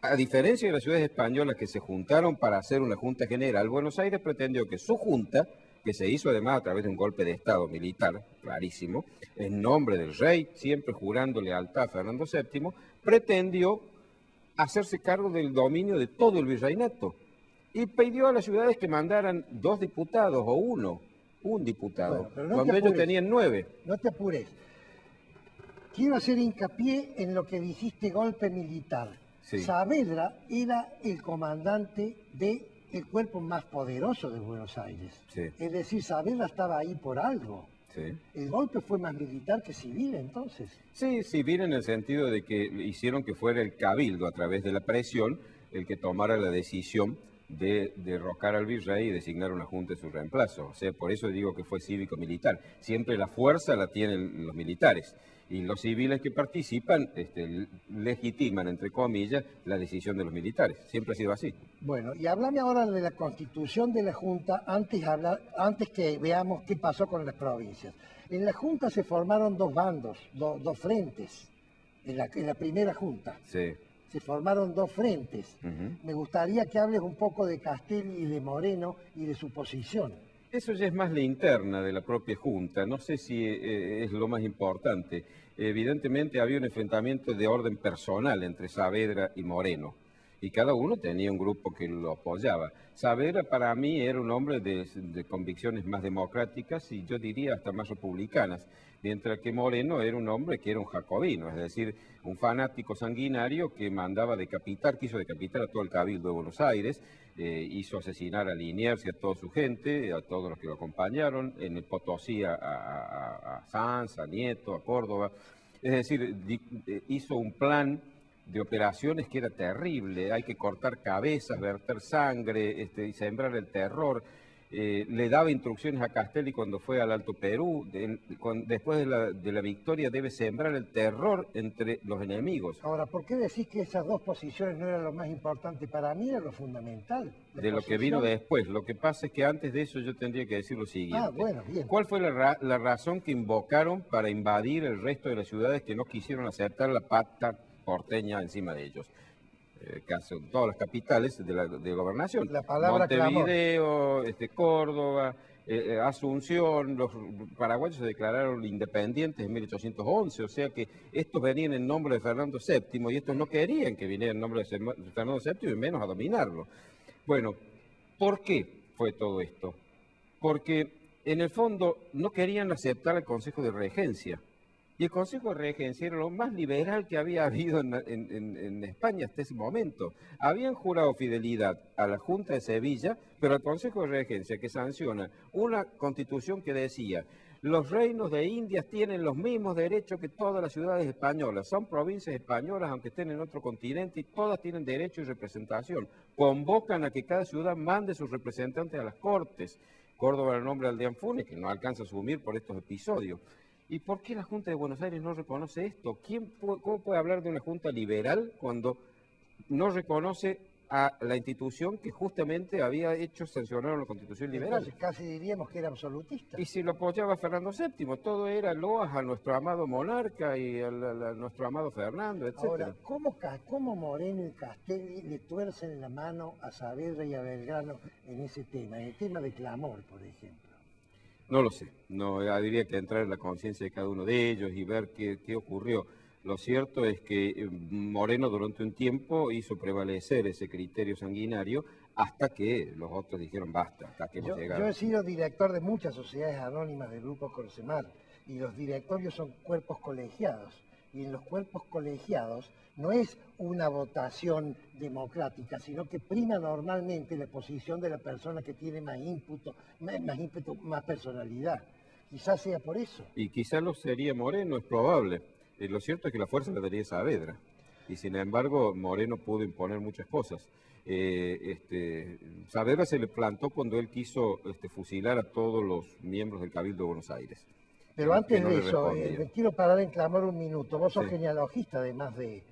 A: a diferencia de las ciudades españolas que se juntaron para hacer una junta general, Buenos Aires pretendió que su junta, que se hizo además a través de un golpe de Estado militar, clarísimo, en nombre del rey, siempre jurando lealtad a Fernando VII, pretendió hacerse cargo del dominio de todo el virreinato y pidió a las ciudades que mandaran 2 diputados o un diputado,
B: bueno,
A: cuando ellos tenían 9.
B: No te apures. Quiero hacer hincapié en lo que dijiste, golpe militar. Sí. Saavedra era el comandante del cuerpo más poderoso de Buenos Aires. Sí. Es decir, Saavedra estaba ahí por algo. Sí. ¿El golpe fue más militar que civil entonces?
A: Sí, civil en el sentido de que hicieron que fuera el Cabildo, a través de la presión, el que tomara la decisión de derrocar al virrey y designar una junta en su reemplazo. O sea, por eso digo que fue cívico-militar. Siempre la fuerza la tienen los militares. Y los civiles que participan legitiman, entre comillas, la decisión de los militares. Siempre ha sido así.
B: Bueno, y háblame ahora de la constitución de la Junta, antes que veamos qué pasó con las provincias. En la Junta se formaron 2 bandos, dos frentes, en la primera Junta.
A: Sí.
B: Se formaron 2 frentes. Me gustaría que hables un poco de Castelli y de Moreno y de su posición.
A: Eso ya es más la interna de la propia Junta, no sé si es lo más importante. Evidentemente había un enfrentamiento de orden personal entre Saavedra y Moreno, y cada uno tenía un grupo que lo apoyaba. Saavedra para mí era un hombre de convicciones más democráticas y yo diría hasta más republicanas, mientras que Moreno era un hombre que era un jacobino, es decir, un fanático sanguinario que quiso decapitar a todo el Cabildo de Buenos Aires, hizo asesinar a Liniers y a toda su gente, a todos los que lo acompañaron, en el Potosí a Sanz, a Nieto, a Córdoba. Es decir, hizo un plan de operaciones que era terrible, hay que cortar cabezas, verter sangre y sembrar el terror. le daba instrucciones a Castelli cuando fue al Alto Perú, después de la victoria debe sembrar el terror entre los enemigos.
B: Ahora, ¿por qué decís que esas dos posiciones no eran lo más importante? Para mí era lo fundamental.
A: De lo que vino después. Lo que pasa es que antes de eso yo tendría que decir lo siguiente.
B: Ah, bueno, bien.
A: ¿Cuál fue la razón que invocaron para invadir el resto de las ciudades que no quisieron aceptar la pata porteña encima de ellos? Casi todas las capitales de gobernación.
B: La palabra
A: Montevideo, Córdoba, Asunción, los paraguayos se declararon independientes en 1811, o sea que estos venían en nombre de Fernando VII y estos no querían que viniera en nombre de Fernando VII y menos a dominarlo. Bueno, ¿por qué fue todo esto? Porque en el fondo no querían aceptar el Consejo de Regencia. Y el Consejo de Regencia era lo más liberal que había habido en España hasta ese momento. Habían jurado fidelidad a la Junta de Sevilla, pero al Consejo de Regencia que sanciona una constitución que decía: los reinos de Indias tienen los mismos derechos que todas las ciudades españolas. Son provincias españolas, aunque estén en otro continente, y todas tienen derecho y representación. Convocan a que cada ciudad mande sus representantes a las Cortes. Córdoba el nombre Aldeán Funes, que no alcanza a asumir por estos episodios. ¿Y por qué la Junta de Buenos Aires no reconoce esto? ¿Cómo puede hablar de una Junta liberal cuando no reconoce a la institución que justamente había hecho sancionar la Constitución liberal?
B: Entonces, casi diríamos que era absolutista.
A: Y si lo apoyaba Fernando VII, todo era loas a nuestro amado monarca y a nuestro amado Fernando, etc.
B: Ahora, ¿cómo Moreno y Castelli le tuercen la mano a Saavedra y a Belgrano en ese tema, en el tema de clamor, por ejemplo?
A: No lo sé, no habría que entrar en la conciencia de cada uno de ellos y ver qué ocurrió. Lo cierto es que Moreno durante un tiempo hizo prevalecer ese criterio sanguinario hasta que los otros dijeron basta, hasta que hemos llegado.
B: Yo he sido director de muchas sociedades anónimas del Grupo Corsemar y los directorios son cuerpos colegiados. Y en los cuerpos colegiados no es una votación democrática, sino que prima normalmente la posición de la persona que tiene más ímpetu, más personalidad. Quizás sea por eso.
A: Y quizás lo sería Moreno, es probable. Lo cierto es que la fuerza la tenía Saavedra. Y sin embargo, Moreno pudo imponer muchas cosas. Saavedra se le plantó cuando él quiso fusilar a todos los miembros del Cabildo de Buenos Aires.
B: Pero antes de eso, me quiero parar en clamor un minuto. Vos sos genealogista, además de...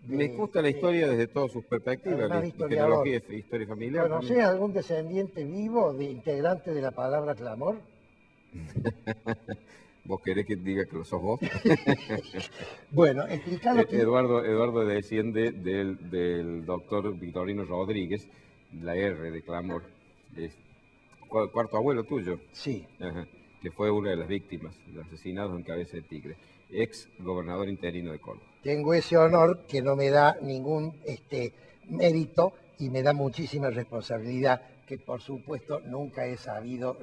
A: Me gusta la historia desde todas sus perspectivas, la genealogía y historia familiar.
B: ¿Conocés algún descendiente vivo de integrante de la palabra clamor?
A: ¿Vos querés que diga que lo sos vos?
B: Bueno, explicalo.
A: Eduardo desciende del doctor Victorino Rodríguez, la R de clamor. ¿Cuarto abuelo tuyo?
B: Sí.
A: Ajá. Que fue una de las víctimas, los asesinados en Cabeza de Tigre, ex gobernador interino de Córdoba.
B: Tengo ese honor que no me da ningún mérito y me da muchísima responsabilidad, que por supuesto nunca he sabido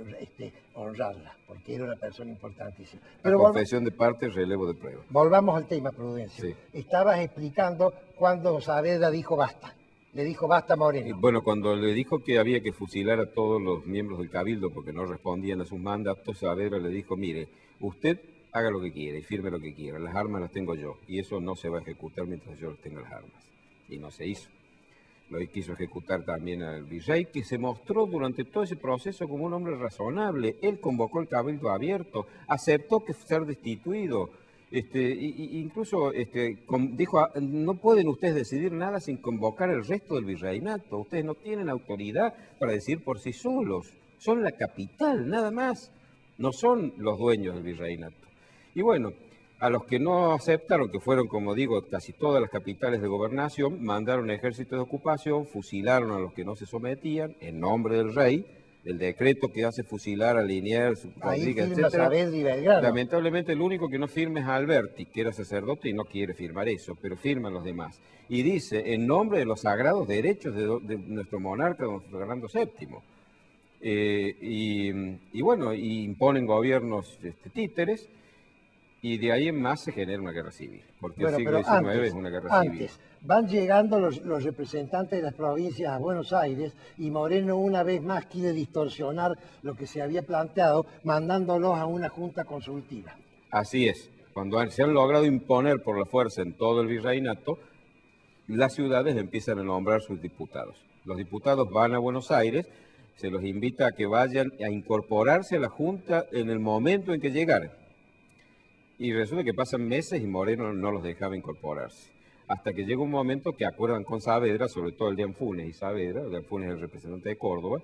B: honrarla, porque era una persona importantísima.
A: Pero confesión de parte, relevo de prueba.
B: Volvamos al tema, Prudencio.
A: Sí.
B: Estabas explicando cuando Saavedra dijo basta. Le dijo basta a Moreno.
A: Bueno, cuando le dijo que había que fusilar a todos los miembros del Cabildo porque no respondían a sus mandatos, Saavedra le dijo: mire, usted haga lo que quiera y firme lo que quiera, las armas las tengo yo y eso no se va a ejecutar mientras yo tenga las armas. Y no se hizo. Lo quiso ejecutar también al virrey, que se mostró durante todo ese proceso como un hombre razonable. Él convocó el Cabildo abierto, aceptó que ser destituido. Incluso dijo: no pueden ustedes decidir nada sin convocar el resto del virreinato, ustedes no tienen autoridad para decidir por sí solos, son la capital, nada más, no son los dueños del virreinato. Y bueno, a los que no aceptaron, que fueron, como digo, casi todas las capitales de gobernación, mandaron ejércitos de ocupación, fusilaron a los que no se sometían en nombre del rey. El decreto que hace fusilar a Liniers, Rodríguez, etc. Lamentablemente el único que no firma es Alberti, que era sacerdote y no quiere firmar eso, pero firman los demás. Y dice: en nombre de los sagrados derechos de nuestro monarca, don Fernando VII. Y bueno, imponen gobiernos títeres, y de ahí en más se genera una guerra civil, porque el siglo XIX es una guerra civil.
B: Van llegando los representantes de las provincias a Buenos Aires y Moreno una vez más quiere distorsionar lo que se había planteado, mandándolos a una junta consultiva.
A: Así es. Cuando se han logrado imponer por la fuerza en todo el virreinato, las ciudades empiezan a nombrar sus diputados. Los diputados van a Buenos Aires, se los invita a que vayan a incorporarse a la Junta en el momento en que llegaran. Y resulta que pasan meses y Moreno no los dejaba incorporarse. Hasta que llega un momento que acuerdan con Saavedra, sobre todo el de Anfunes y Saavedra, el de Anfunes es el representante de Córdoba,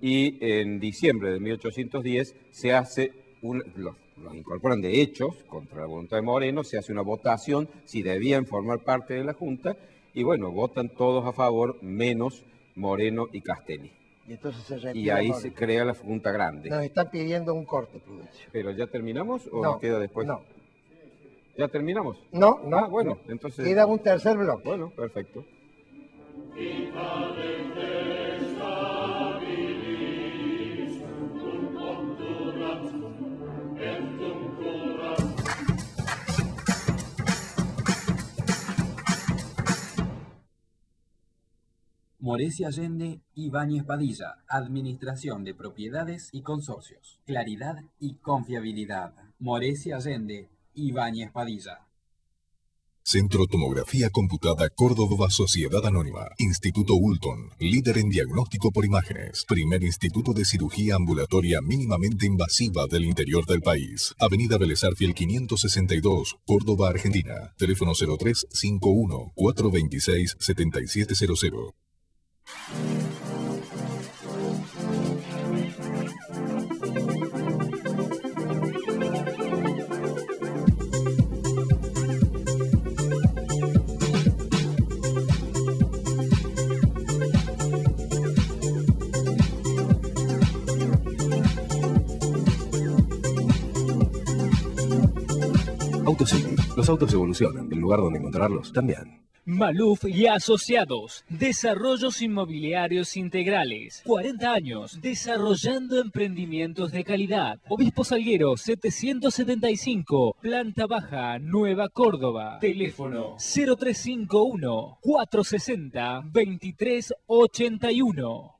A: y en diciembre de 1810 se hace, los incorporan de hechos, contra la voluntad de Moreno, se hace una votación si debían formar parte de la Junta, y bueno, votan todos a favor, menos Moreno y Castelli.
B: Y entonces se retira.
A: Y ahí
B: Moreno.
A: se crea la Junta Grande.
B: Nos están pidiendo un corte, Prudencio.
A: ¿Pero ya terminamos o
B: No,
A: queda después?
B: No,
A: ¿Ya terminamos?
B: no.
A: Ah, bueno,
B: no.
A: entonces...
B: Queda un tercer bloque.
A: Bueno, perfecto.
C: Morecia Allende, Ibáñez Padilla, Administración de Propiedades y Consorcios. Claridad y confiabilidad. Morecia Allende, Ibáñez Padilla.
D: Centro Tomografía Computada Córdoba Sociedad Anónima. Instituto Ulton, líder en diagnóstico por imágenes. Primer instituto de cirugía ambulatoria mínimamente invasiva del interior del país. Avenida Vélez Arfiel 562, Córdoba, Argentina. Teléfono 0351 426 7700.
G: AutoCity. Los autos evolucionan. El lugar donde encontrarlos también.
F: Maluf y Asociados, Desarrollos Inmobiliarios Integrales, 40 años, desarrollando emprendimientos de calidad. Obispo Salguero, 775, Planta Baja, Nueva Córdoba. Teléfono 0351 460 2381.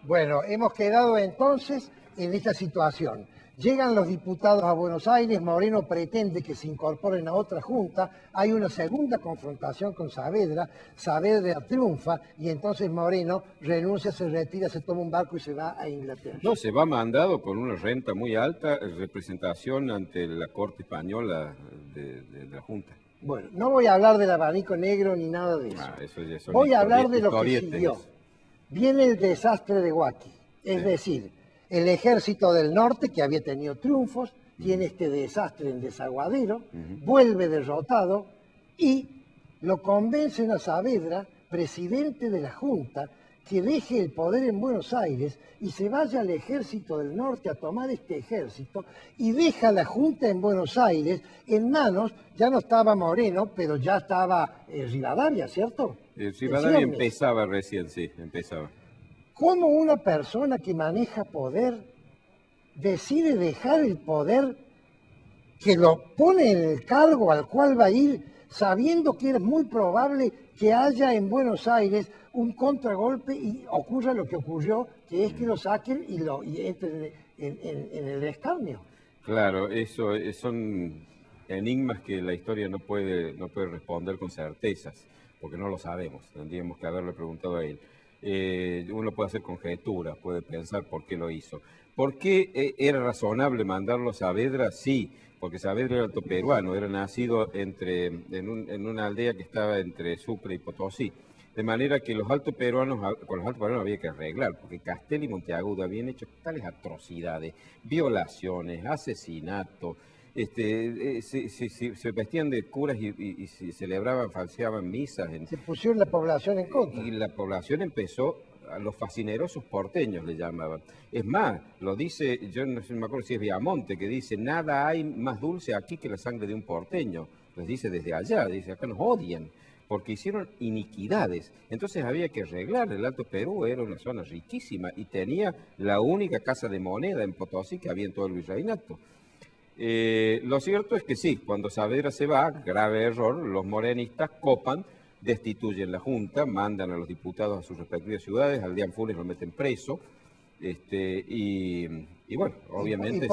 B: Bueno, hemos quedado entonces en esta situación. Llegan los diputados a Buenos Aires, Moreno pretende que se incorporen a otra junta, hay una segunda confrontación con Saavedra, Saavedra triunfa y entonces Moreno renuncia, se retira, se toma un barco y se va a Inglaterra.
A: No, se va mandado con una renta muy alta, representación ante la Corte Española de la Junta.
B: Bueno, no voy a hablar del abanico negro ni nada de eso.
A: Eso ya son
B: Voy a hablar de lo que
A: historietes.
B: siguió. Viene el desastre de Huaki, es decir, el ejército del norte, que había tenido triunfos, tiene este desastre en Desaguadero, vuelve derrotado y lo convencen a Saavedra, presidente de la Junta, que deje el poder en Buenos Aires y se vaya al ejército del norte a tomar este ejército y deja la Junta en Buenos Aires en manos, ya no estaba Moreno, pero ya estaba Rivadavia, ¿cierto?
A: Rivadavia empezaba recién, sí, empezaba.
B: ¿Cómo una persona que maneja poder decide dejar el poder que lo pone en el cargo al cual va a ir, sabiendo que es muy probable que haya en Buenos Aires un contragolpe y ocurra lo que ocurrió, que es que lo saquen y entren en el escarnio?
A: Claro, eso son enigmas que la historia no puede responder con certezas, porque no lo sabemos, tendríamos que haberle preguntado a él. Uno puede hacer conjeturas, puede pensar por qué lo hizo. ¿Por qué era razonable mandarlo a Saavedra? Sí, porque Saavedra era altoperuano, era nacido en una aldea que estaba entre Sucre y Potosí. De manera que con los altos peruanos había que arreglar, porque Castelli y Monteagudo habían hecho tales atrocidades, violaciones, asesinatos, se vestían de curas y se celebraban, falseaban misas.
B: Se pusieron la población en contra.
A: Y la población empezó, a los fascinerosos porteños le llamaban. Es más, lo dice, yo no me acuerdo si es Viamonte, que dice, nada hay más dulce aquí que la sangre de un porteño. Les dice desde allá, dice, acá nos odian, porque hicieron iniquidades. Entonces había que arreglar. El Alto Perú era una zona riquísima y tenía la única casa de moneda en Potosí que había en todo el virreinato. Lo cierto es que sí, cuando Saavedra se va, grave error, los morenistas copan destituyen la Junta, mandan a los diputados a sus respectivas ciudades, al Deán Funes lo meten preso, y bueno, obviamente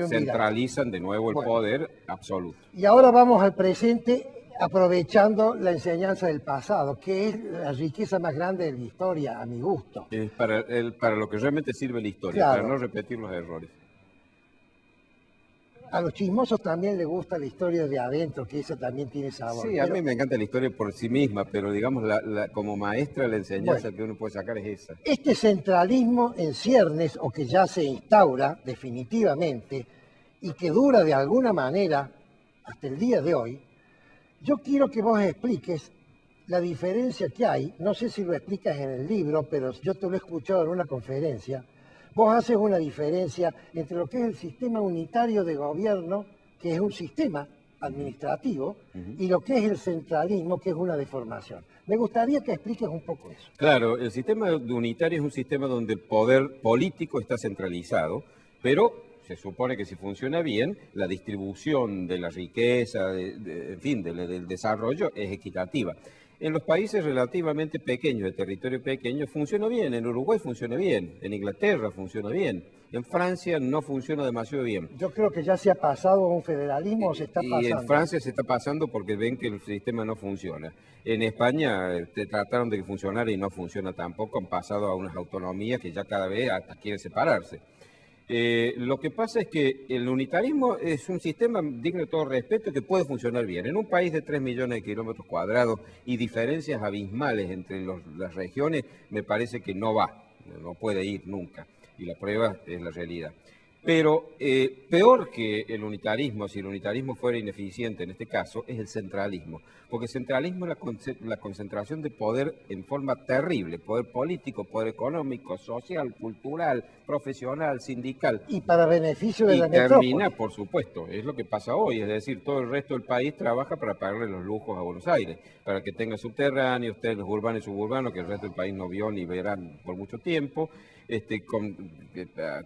A: centralizan de nuevo el poder absoluto.
B: Y ahora vamos al presente, aprovechando la enseñanza del pasado, que es la riqueza más grande de la historia, a mi gusto.
A: Es para lo que realmente sirve la historia,
B: claro,
A: para no repetir los errores.
B: A los chismosos también les gusta la historia de adentro, que eso también tiene sabor.
A: Sí, a mí me encanta la historia por sí misma, pero digamos, como maestra la enseñanza que uno puede sacar es esa.
B: Este centralismo en ciernes, o que ya se instaura definitivamente, y que dura de alguna manera hasta el día de hoy, yo quiero que vos expliques la diferencia que hay, no sé si lo explicas en el libro, pero yo te lo he escuchado en una conferencia. Vos haces una diferencia entre lo que es el sistema unitario de gobierno, que es un sistema administrativo, y lo que es el centralismo, que es una deformación. Me gustaría que expliques un poco eso.
A: Claro, el sistema unitario es un sistema donde el poder político está centralizado, pero se supone que si funciona bien, la distribución de la riqueza, en fin, del desarrollo es equitativa. En los países relativamente pequeños, de territorio pequeño, funciona bien. En Uruguay funciona bien, en Inglaterra funciona bien, en Francia no funciona demasiado bien.
B: Yo creo que ya se ha pasado a un federalismo o se está pasando.
A: Y en Francia se está pasando porque ven que el sistema no funciona. En España trataron de que funcionara y no funciona tampoco, han pasado a unas autonomías que ya cada vez hasta quieren separarse. Lo que pasa es que el unitarismo es un sistema digno de todo respeto que puede funcionar bien. En un país de 3 millones de kilómetros cuadrados y diferencias abismales entre las regiones, me parece que no va, no puede ir nunca. Y la prueba es la realidad. Pero peor que el unitarismo, si el unitarismo fuera ineficiente en este caso, es el centralismo. Porque el centralismo es la concentración de poder en forma terrible, poder político, poder económico, social, cultural, profesional, sindical.
B: Y para beneficio de la metrópoli.
A: Y termina, por supuesto, es lo que pasa hoy, es decir, todo el resto del país trabaja para pagarle los lujos a Buenos Aires, para que tenga subterráneos, trenes urbanos y suburbanos, que el resto del país no vio ni verán por mucho tiempo, con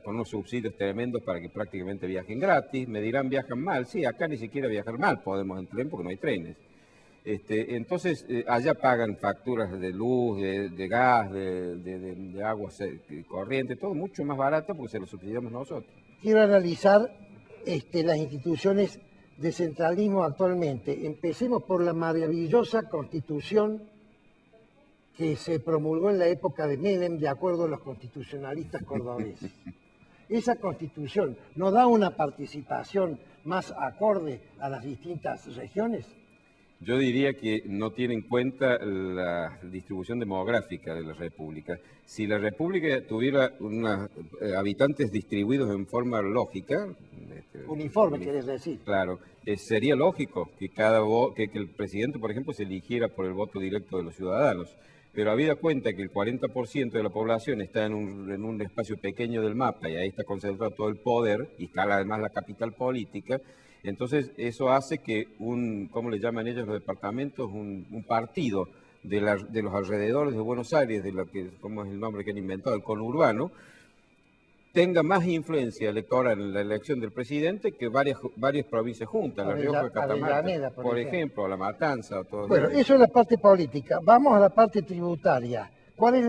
A: unos subsidios tremendos para que prácticamente viajen gratis. Me dirán, viajan mal. Sí, acá ni siquiera viajar mal podemos en tren porque no hay trenes. Entonces, allá pagan facturas de luz, de gas, de agua corriente, todo mucho más barato porque se lo subsidiamos nosotros.
B: Quiero analizar las instituciones de centralismo actualmente. Empecemos por la maravillosa Constitución que se promulgó en la época de Menem, de acuerdo a los constitucionalistas cordobeses. Esa Constitución no da una participación más acorde a las distintas regiones.
A: Yo diría que no tiene en cuenta la distribución demográfica de la República. Si la República tuviera unos habitantes distribuidos en forma lógica...
B: uniforme, querés decir.
A: Claro. Sería lógico que, que el presidente, por ejemplo, se eligiera por el voto directo de los ciudadanos. Pero habida cuenta que el 40% de la población está en un espacio pequeño del mapa y ahí está concentrado todo el poder y está además la capital política, entonces eso hace que ¿cómo le llaman ellos los departamentos? Un partido de los alrededores de Buenos Aires, ¿cómo es el nombre que han inventado? El conurbano, tenga más influencia electoral en la elección del presidente que varias provincias juntas, La Rioja, Catamarca, por ejemplo, La Matanza.
B: Bueno, eso es la parte política. Vamos a la parte tributaria. ¿Cuál es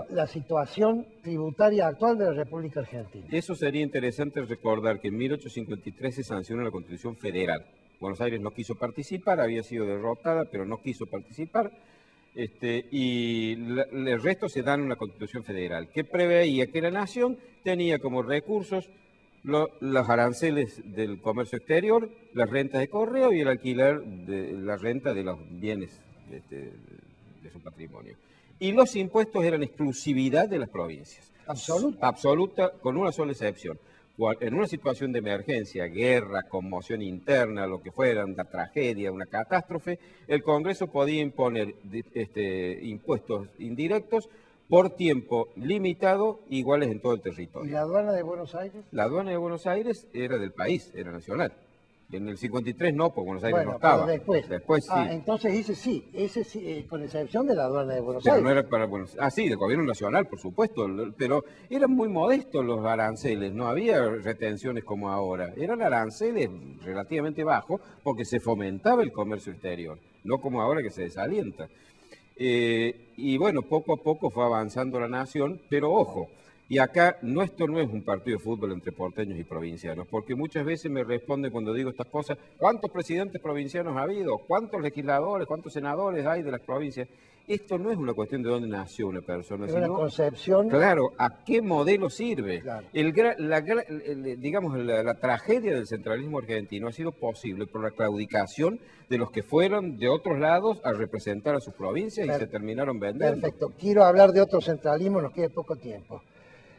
B: la situación tributaria actual de la República Argentina?
A: Eso sería interesante recordar que en 1853 se sancionó la Constitución Federal. Buenos Aires no quiso participar, había sido derrotada, pero no quiso participar. Y el resto se da en una Constitución Federal que preveía que la nación tenía como recursos los aranceles del comercio exterior, las rentas de correo y el alquiler de la renta de los bienes de su patrimonio. Y los impuestos eran exclusividad de las provincias. Absoluta, con una sola excepción. En una situación de emergencia, guerra, conmoción interna, lo que fuera, una tragedia, una catástrofe, el Congreso podía imponer impuestos indirectos por tiempo limitado, iguales en todo el territorio.
B: ¿Y la aduana de Buenos Aires?
A: La aduana de Buenos Aires era del país, era nacional. En el 53 no, porque Buenos Aires no estaba. Después sí.
B: Entonces ese sí, con excepción de la aduana de Buenos
A: Aires.
B: Pero
A: no era para Buenos Aires. Sí, del gobierno nacional, por supuesto, pero eran muy modestos los aranceles, no había retenciones como ahora. Eran aranceles relativamente bajos porque se fomentaba el comercio exterior, no como ahora que se desalienta. Y bueno, poco a poco fue avanzando la nación, pero ojo, y acá esto no es un partido de fútbol entre porteños y provincianos, porque muchas veces me responden cuando digo estas cosas, ¿cuántos presidentes provincianos ha habido? ¿Cuántos legisladores, cuántos senadores hay de las provincias? Esto no es una cuestión de dónde nació una persona,
B: es
A: sino,
B: una concepción.
A: claro, ¿a qué modelo sirve?
B: Claro.
A: Digamos, la tragedia del centralismo argentino ha sido posible por la claudicación de los que fueron de otros lados a representar a sus provincias y se terminaron vendiendo.
B: Perfecto. Quiero hablar de otro centralismo, nos queda poco tiempo.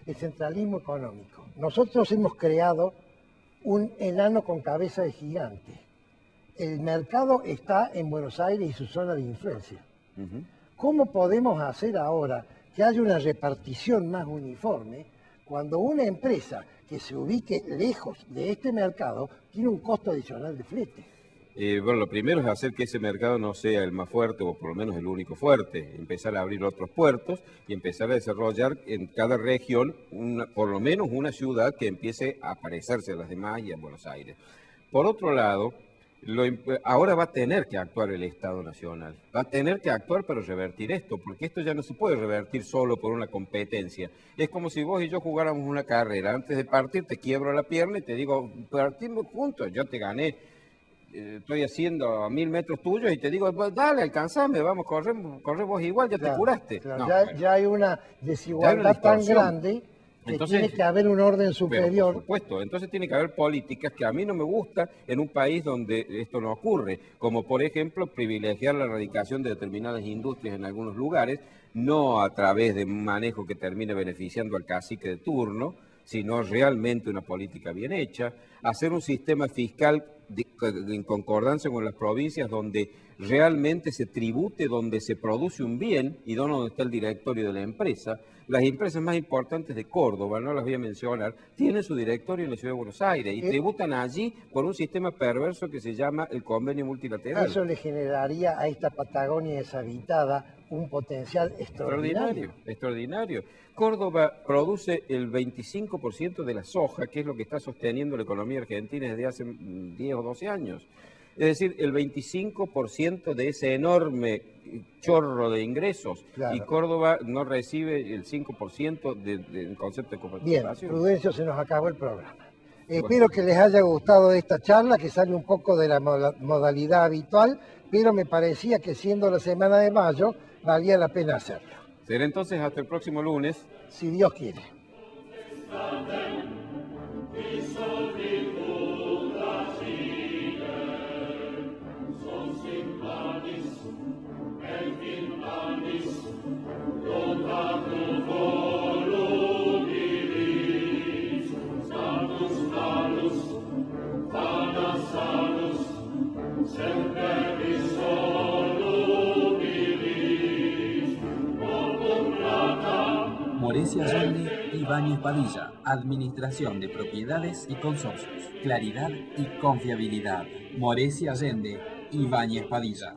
B: El centralismo económico. Nosotros hemos creado un enano con cabeza de gigante. El mercado está en Buenos Aires y su zona de influencia. ¿Cómo podemos hacer ahora que haya una repartición más uniforme cuando una empresa que se ubique lejos de este mercado tiene un costo adicional de flete?
A: Bueno, lo primero es hacer que ese mercado no sea el más fuerte o por lo menos el único fuerte, empezar a abrir otros puertos y empezar a desarrollar en cada región por lo menos una ciudad que empiece a parecerse a las demás y a Buenos Aires. Por otro lado, ahora va a tener que actuar el Estado Nacional, va a tener que actuar para revertir esto, porque esto ya no se puede revertir solo por una competencia. Es como si vos y yo jugáramos una carrera, antes de partir te quiebro la pierna y te digo, partimos juntos, yo te gané. Estoy haciendo a 1000 metros tuyos y te digo, dale, alcanzame, vamos, corre vos igual, ya te curaste.
B: Claro,
A: No,
B: ya hay una desigualdad tan grande que
A: entonces,
B: tiene que haber un orden superior.
A: Por supuesto, entonces tiene que haber políticas que a mí no me gusta en un país donde esto no ocurre, como por ejemplo privilegiar la erradicación de determinadas industrias en algunos lugares, no a través de un manejo que termine beneficiando al cacique de turno, sino realmente una política bien hecha, hacer un sistema fiscal en concordancia con las provincias donde realmente se tribute, donde se produce un bien y donde está el directorio de la empresa. Las empresas más importantes de Córdoba, no las voy a mencionar, tienen su directorio en la Ciudad de Buenos Aires y tributan allí por un sistema perverso que se llama el convenio multilateral.
B: Eso le generaría a esta Patagonia deshabitada un potencial extraordinario.
A: Extraordinario. Córdoba produce el 25% de la soja, que es lo que está sosteniendo la economía argentina desde hace 10 o 12 años. Es decir, el 25% de ese enorme chorro de ingresos. Claro. Y Córdoba no recibe el 5% del concepto de coparticipación.
B: Bien, Prudencio, se nos acabó el programa. Espero que les haya gustado esta charla, que sale un poco de la modalidad habitual, pero me parecía que siendo la semana de mayo, valía la pena hacerlo.
A: Será entonces hasta el próximo lunes.
B: Si Dios quiere.
C: Morecia Allende y Ibáñez Padilla, Administración de Propiedades y Consorcios, Claridad y Confiabilidad. Morecia Allende y Ibáñez Padilla.